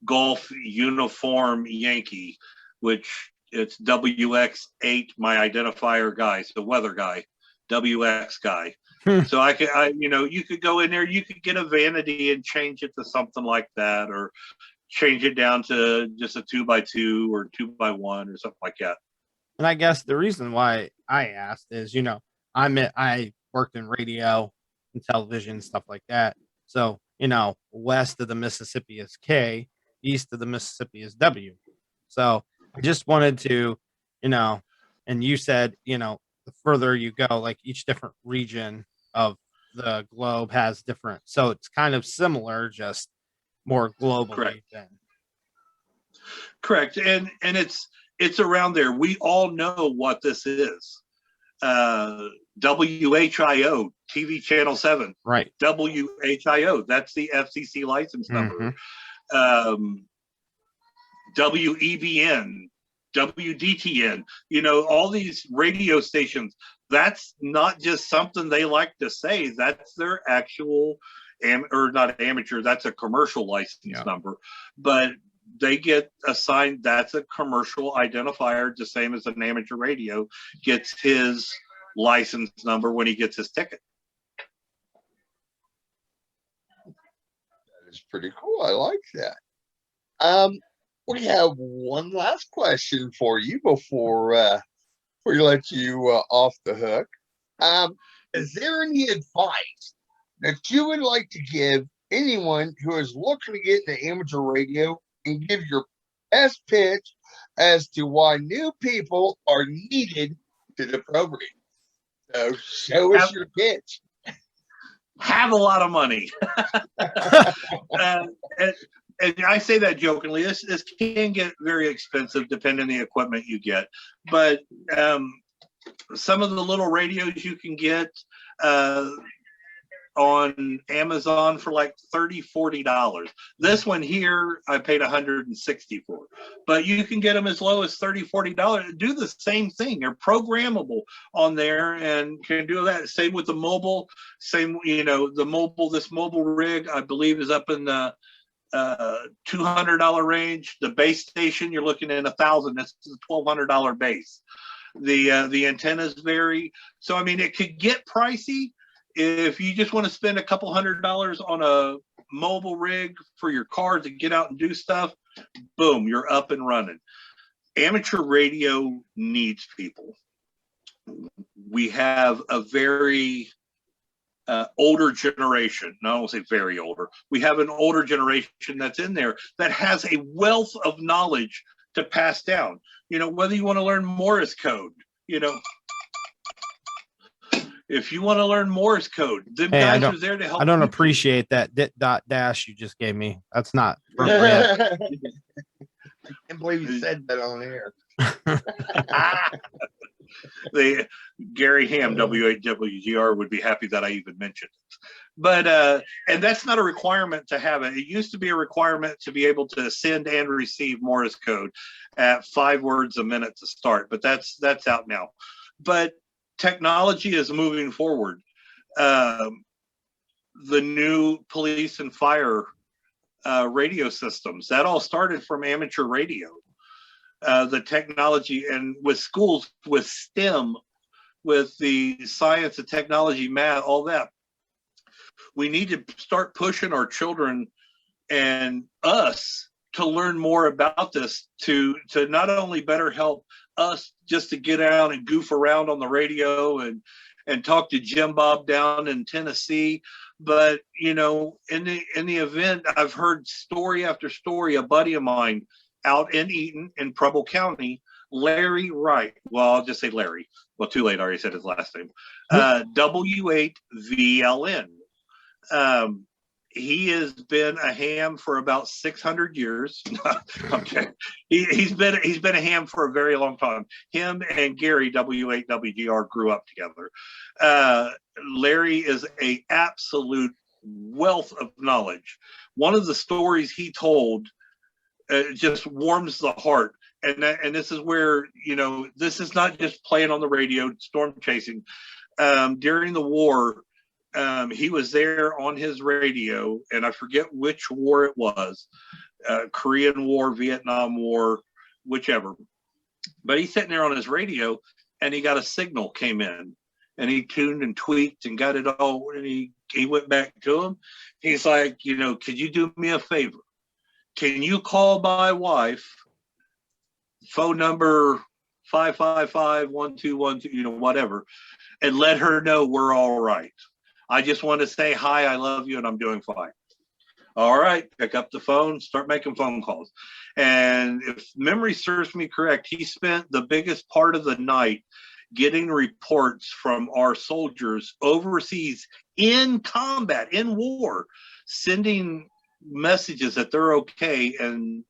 Golf Uniform Yankee, which it's WX8, my identifier guy, so weather guy, WX guy. So you could go in there, you could get a vanity and change it to something like that, or change it down to just a 2x2 or 2x1 or something like that. And I guess the reason why I asked is, I worked in radio and television, stuff like that. So, west of the Mississippi is K, east of the Mississippi is W. So I just wanted to, and you said, the further you go, like each different region of the globe has different. So it's kind of similar, just more globally. Correct. And it's around there. We all know what this is. WHIO, TV Channel 7. Right. WHIO, that's the FCC license number. WEBN, WDTN, all these radio stations, that's not just something they like to say. That's their actual, or not amateur, that's a commercial license number. But they get assigned, that's a commercial identifier, the same as an amateur radio gets his license number when he gets his ticket. That is pretty cool. I like that. We have one last question for you before we let you off the hook. Is there any advice that you would like to give anyone who is looking to get into amateur radio, and give your best pitch as to why new people are needed to the program? So show us your pitch. Have a lot of money. And I say that jokingly. This can get very expensive depending on the equipment you get. But some of the little radios you can get on Amazon for like $30, $40. This one here, I paid $160 for. But you can get them as low as $30, $40. Do the same thing. They're programmable on there and can do that. Same with the mobile. Same, this mobile rig, I believe, is up in the $200 range. The base station, you're looking at $1,000. That's a $1,200 base. The antennas vary. So, it could get pricey. If you just want to spend a couple $100 on a mobile rig for your car to get out and do stuff, boom, you're up and running. Amateur radio needs people. We have a very older generation. No, I won't say very older. We have an older generation that's in there that has a wealth of knowledge to pass down. Whether you want to learn Morse code, if you want to learn Morse code, the guys are there to help. I don't appreciate that dot dash you just gave me. That's not appropriate. I can't believe you said that on air. The Gary Ham, W8WGR, would be happy that I even mentioned it. But and that's not a requirement to have it. It used to be a requirement to be able to send and receive Morse code at 5 words a minute to start. But that's out now. But technology is moving forward. The new police and fire radio systems, that all started from amateur radio. The technology, and with schools, with STEM, with the science and technology, math, all that, we need to start pushing our children and us to learn more about this, to not only better help us just to get out and goof around on the radio and talk to Jim Bob down in Tennessee, but in the event, I've heard story after story. A buddy of mine out in Eaton in Preble County, Larry Wright. Well, I'll just say Larry. Well, too late. I already said his last name. W8VLN. He has been a ham for about 600 years. Okay, he's been a ham for a very long time. Him and Gary, W8WGR, grew up together. Larry is a absolute wealth of knowledge. One of the stories he told just warms the heart. and this is where, this is not just playing on the radio, storm chasing. During the war, he was there on his radio, and I forget which war it was, Korean War, Vietnam War, whichever. But he's sitting there on his radio, and he got a signal came in, and he tuned and tweaked and got it all. And he went back to him. He's like, could you do me a favor? Can you call my wife, phone number 555-1212, whatever, and let her know we're all right. I just want to say hi, I love you, and I'm doing fine. All right, pick up the phone, start making phone calls. And if memory serves me correct, he spent the biggest part of the night getting reports from our soldiers overseas in combat, in war, sending messages that they're okay and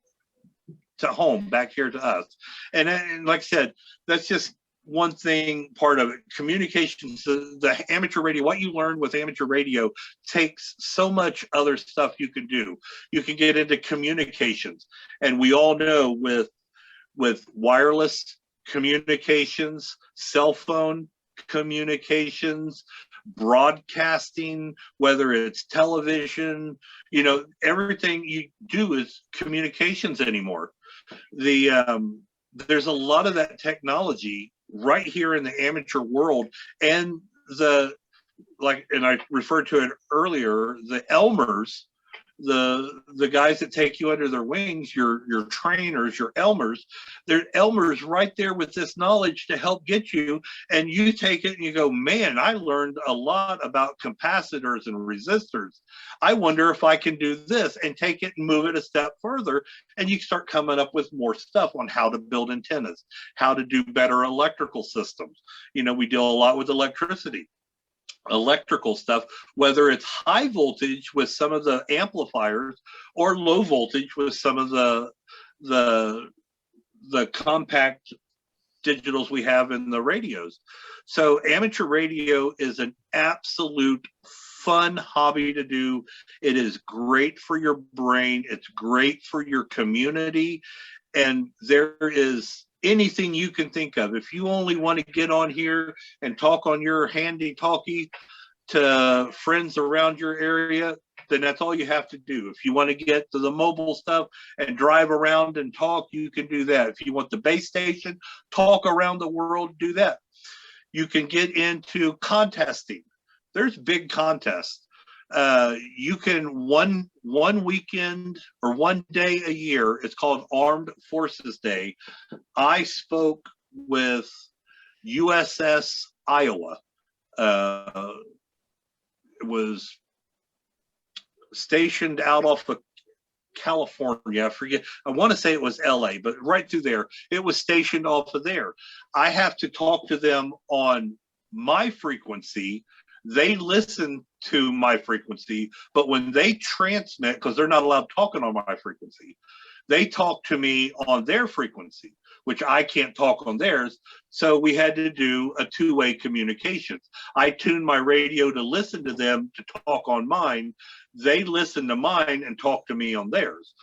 to home, back here to us. And like I said, that's just one thing, part of it. Communications, the amateur radio, what you learn with amateur radio takes so much other stuff you can do. You can get into communications, and we all know with wireless communications, cell phone communications, broadcasting, whether it's television, everything you do is communications anymore. There's a lot of that technology right here in the amateur world, and and I referred to it earlier, the Elmers, the guys that take you under their wings, your trainers, your Elmers, they're Elmers right there with this knowledge to help get you, and you take it and you go, man, I learned a lot about capacitors and resistors. I wonder if I can do this, and take it and move it a step further, and you start coming up with more stuff on how to build antennas, how to do better electrical systems. We deal a lot with electrical stuff, whether it's high voltage with some of the amplifiers or low voltage with some of the compact digitals we have in the radios. So amateur radio is an absolute fun hobby to do. It is great for your brain. It's great for your community. And there is anything you can think of. If you only want to get on here and talk on your handy talkie to friends around your area, then that's all you have to do. If you want to get to the mobile stuff and drive around and talk, you can do that. If you want the base station, talk around the world, do that. You can get into contesting. There's big contests. You can one weekend or one day a year, it's called Armed Forces Day. I spoke with USS Iowa. It was stationed out off of California. I forget. I want to say it was LA, but right through there, it was stationed off of there. I have to talk to them on my frequency. They listen to my frequency, but when they transmit, because they're not allowed talking on my frequency, they talk to me on their frequency, which I can't talk on theirs. So we had to do a two-way communication. I tuned my radio to listen to them to talk on mine. They listen to mine and talk to me on theirs.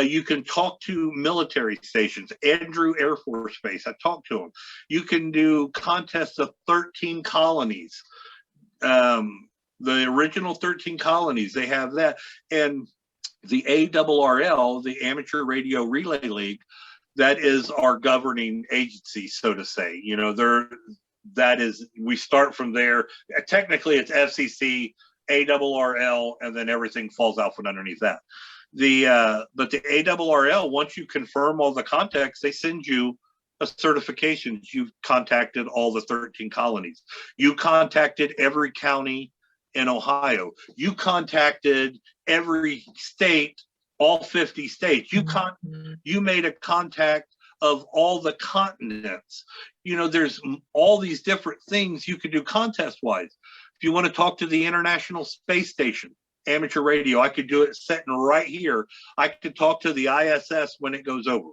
You can talk to military stations, Andrew Air Force Base. I talked to them. You can do contests of 13 colonies. The original 13 colonies, they have that. And the ARRL, the Amateur Radio Relay League, that is our governing agency, so to say. We start from there. Technically, it's FCC, ARRL, and then everything falls out from underneath that. But the ARRL, once you confirm all the contacts, they send you a certification. You've contacted all the 13 colonies. You contacted every county in Ohio. You contacted every state, all 50 states. You made a contact of all the continents. There's all these different things you could do contest-wise. If you want to talk to the International Space Station, amateur radio, I could do it sitting right here. I could talk to the ISS when it goes over.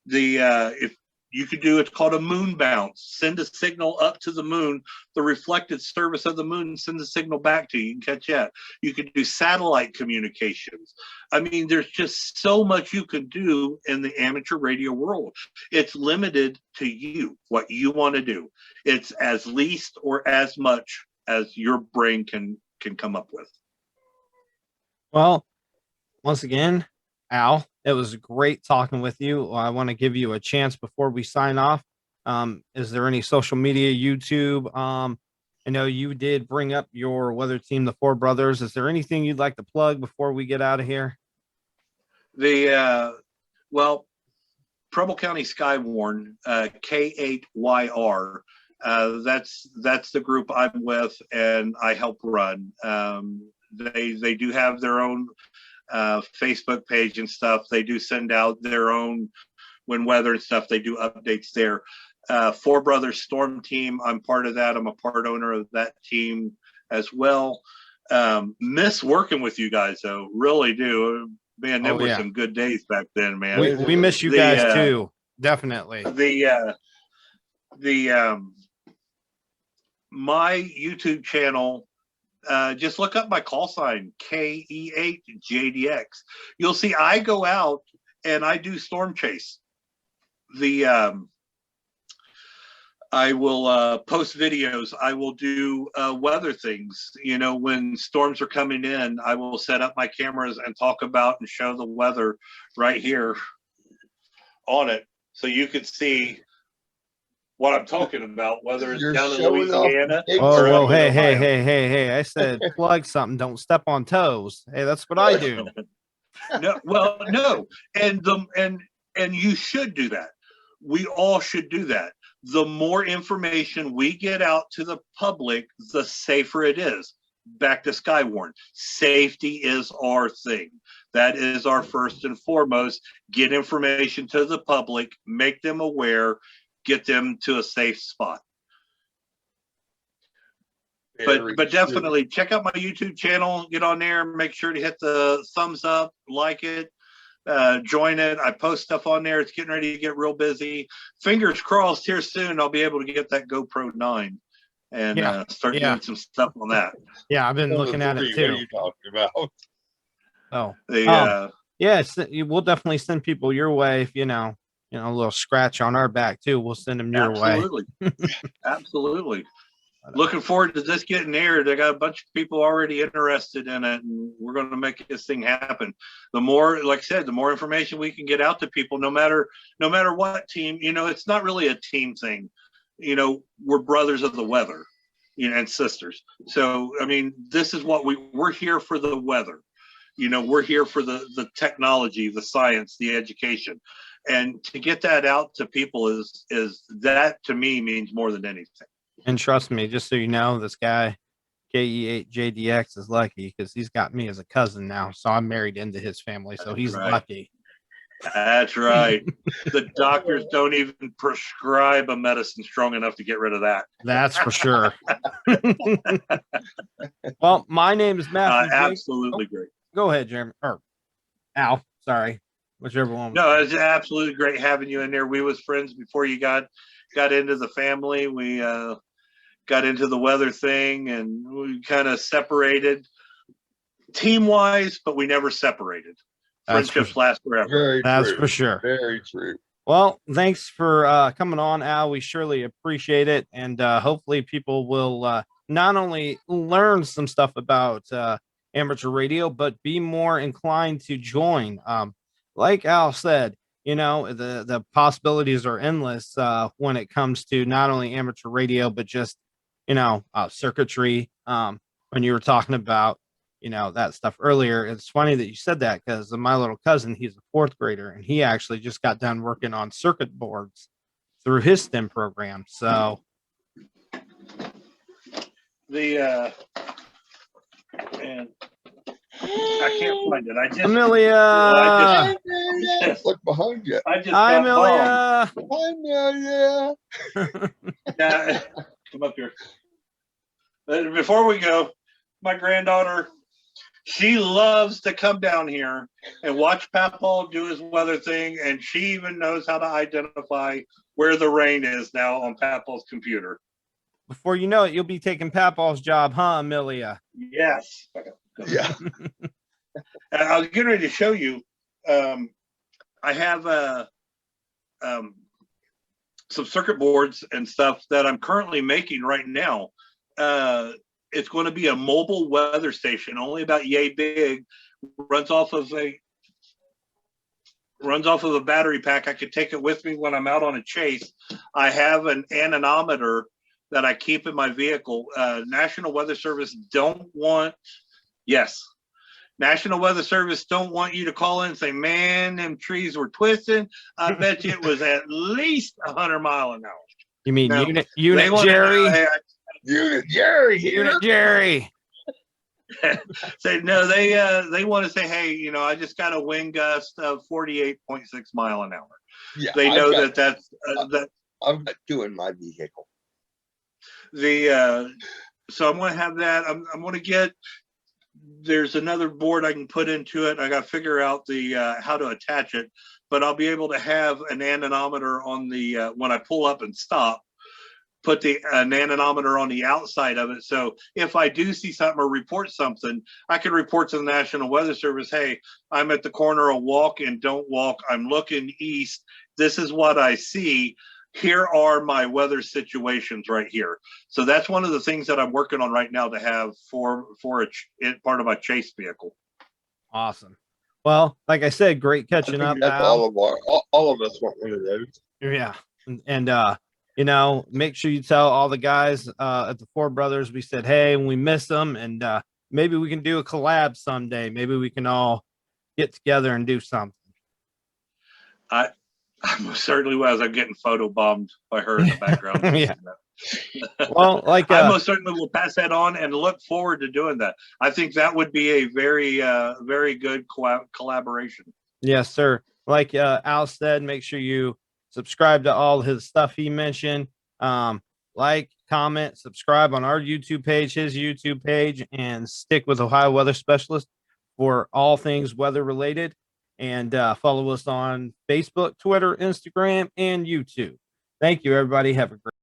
If You could do, it's called a moon bounce. Send a signal up to the moon, the reflected surface of the moon, and send the signal back to you. You can catch that. You could do satellite communications. I mean, there's just so much you can do in the amateur radio world. It's limited to you, what you want to do. It's as least or as much as your brain can come up with. Well, once again, Al, it was great talking with you. I want to give you a chance before we sign off. Is there any social media, YouTube? I know you did bring up your weather team, the Four Brothers. Is there anything you'd like to plug before we get out of here? Well, Preble County Skywarn, K8YR. That's the group I'm with and I help run. They do have their own Facebook page and stuff. They do send out their own, when weather and stuff, they do updates there. Four Brothers Storm Team, I'm part of that. I'm a part owner of that team as well. Miss working with you guys though, really do. Man, there were some good days back then, man. We miss you guys too, definitely. My YouTube channel, just look up my call sign, KE8JDX. You'll see I go out and I do storm chase. I will post videos. I will do weather things. You know, when storms are coming in, I will set up my cameras and talk about and show the weather right here on it. So you could see what I'm talking about, whether it's down in Louisiana. Oh, hey. I said plug something. Don't step on toes. Hey, that's what I do. No. And you should do that. We all should do that. The more information we get out to the public, the safer it is. Back to Skywarn. Safety is our thing. That is our first and foremost. Get information to the public, make them aware, get them to a safe spot. But definitely check out my YouTube channel, get on there, make sure to hit the thumbs up, like it, join it. I post stuff on there. It's getting ready to get real busy. Fingers crossed here soon I'll be able to get that GoPro 9 and start doing some stuff on that. Yeah, I've been looking at it too. What are you talking about? We'll definitely send people your way if you know, a little scratch on our back too. We'll send them your way. Absolutely. Looking forward to this getting aired. I got a bunch of people already interested in it, and we're going to make this thing happen. The more, like I said, the more information we can get out to people, no matter what team, it's not really a team thing. We're brothers of the weather, and sisters. So, I mean, this is what we're here for the weather. We're here for the technology, the science, the education. And to get that out to people is that to me means more than anything. And trust me, just so you know, this guy, KE8JDX, is lucky because he's got me as a cousin now. So I'm married into his family. So he's lucky. That's right. The doctors don't even prescribe a medicine strong enough to get rid of that. That's for sure. Well, my name is Matthew. Absolutely great. Go ahead, Jeremy. Or Al, sorry. Whichever one. No, it's absolutely great having you in there. We was friends before you got into the family. We got into the weather thing, and we kind of separated team-wise, but we never separated. Friendships last forever. That's for sure. Very true. Well, thanks for coming on, Al. We surely appreciate it, and hopefully people will not only learn some stuff about amateur radio, but be more inclined to join. Like Al said, the possibilities are endless when it comes to not only amateur radio, but just, circuitry. When you were talking about, that stuff earlier, it's funny that you said that because my little cousin, he's a fourth grader, and he actually just got done working on circuit boards through his STEM program. So and I can't find it. Amelia. Look behind you. Hi, Amelia. Hi, Amelia. Come up here. Before we go, my granddaughter, She loves to come down here and watch Papaw do his weather thing, and she even knows how to identify where the rain is now on Papaw's computer. Before you know it, you'll be taking Papaw's job, huh, Amelia? Yes. Yeah. I was getting ready to show you. I have some circuit boards and stuff that I'm currently making right now. It's going to be a mobile weather station, only about yay big, runs off of a battery pack. I could take it with me when I'm out on a chase. I have an anemometer that I keep in my vehicle. National Weather Service don't want you to call in and say, man, them trees were twisting. I bet you it was at least 100 miles an hour. You mean No, Unit Jerry? Unit Jerry here. Unit Jerry. Say no, they want to say, hey, I just got a wind gust of 48.6 mile an hour. Yeah, They know that's I'm not doing my vehicle. So I'm going to have that. I'm going to get. There's another board I can put into it. I got to figure out the how to attach it, but I'll be able to have an anemometer on the when I pull up and stop. Put an anemometer on the outside of it. So if I do see something or report something, I can report to the National Weather Service, hey, I'm at the corner of Walk and Don't Walk. I'm looking east. This is what I see. Here are my weather situations right here. So that's one of the things that I'm working on right now to have for part of my chase vehicle. Awesome. Well, like I said, great catching up. That's all of us want one of those. Yeah. And make sure you tell all the guys at the Four Brothers we said, hey, and we miss them. And maybe we can do a collab someday. Maybe we can all get together and do something. I most certainly was. I'm getting photo bombed by her in the background. Yeah. Well, I most certainly will pass that on and look forward to doing that. I think that would be a very, very good collaboration. Yes, sir. Like Al said, make sure you subscribe to all his stuff he mentioned. Like, comment, subscribe on our YouTube page, his YouTube page, and stick with Ohio Weather Specialist for all things weather related. And follow us on Facebook, Twitter, Instagram, and YouTube. Thank you, everybody. Have a great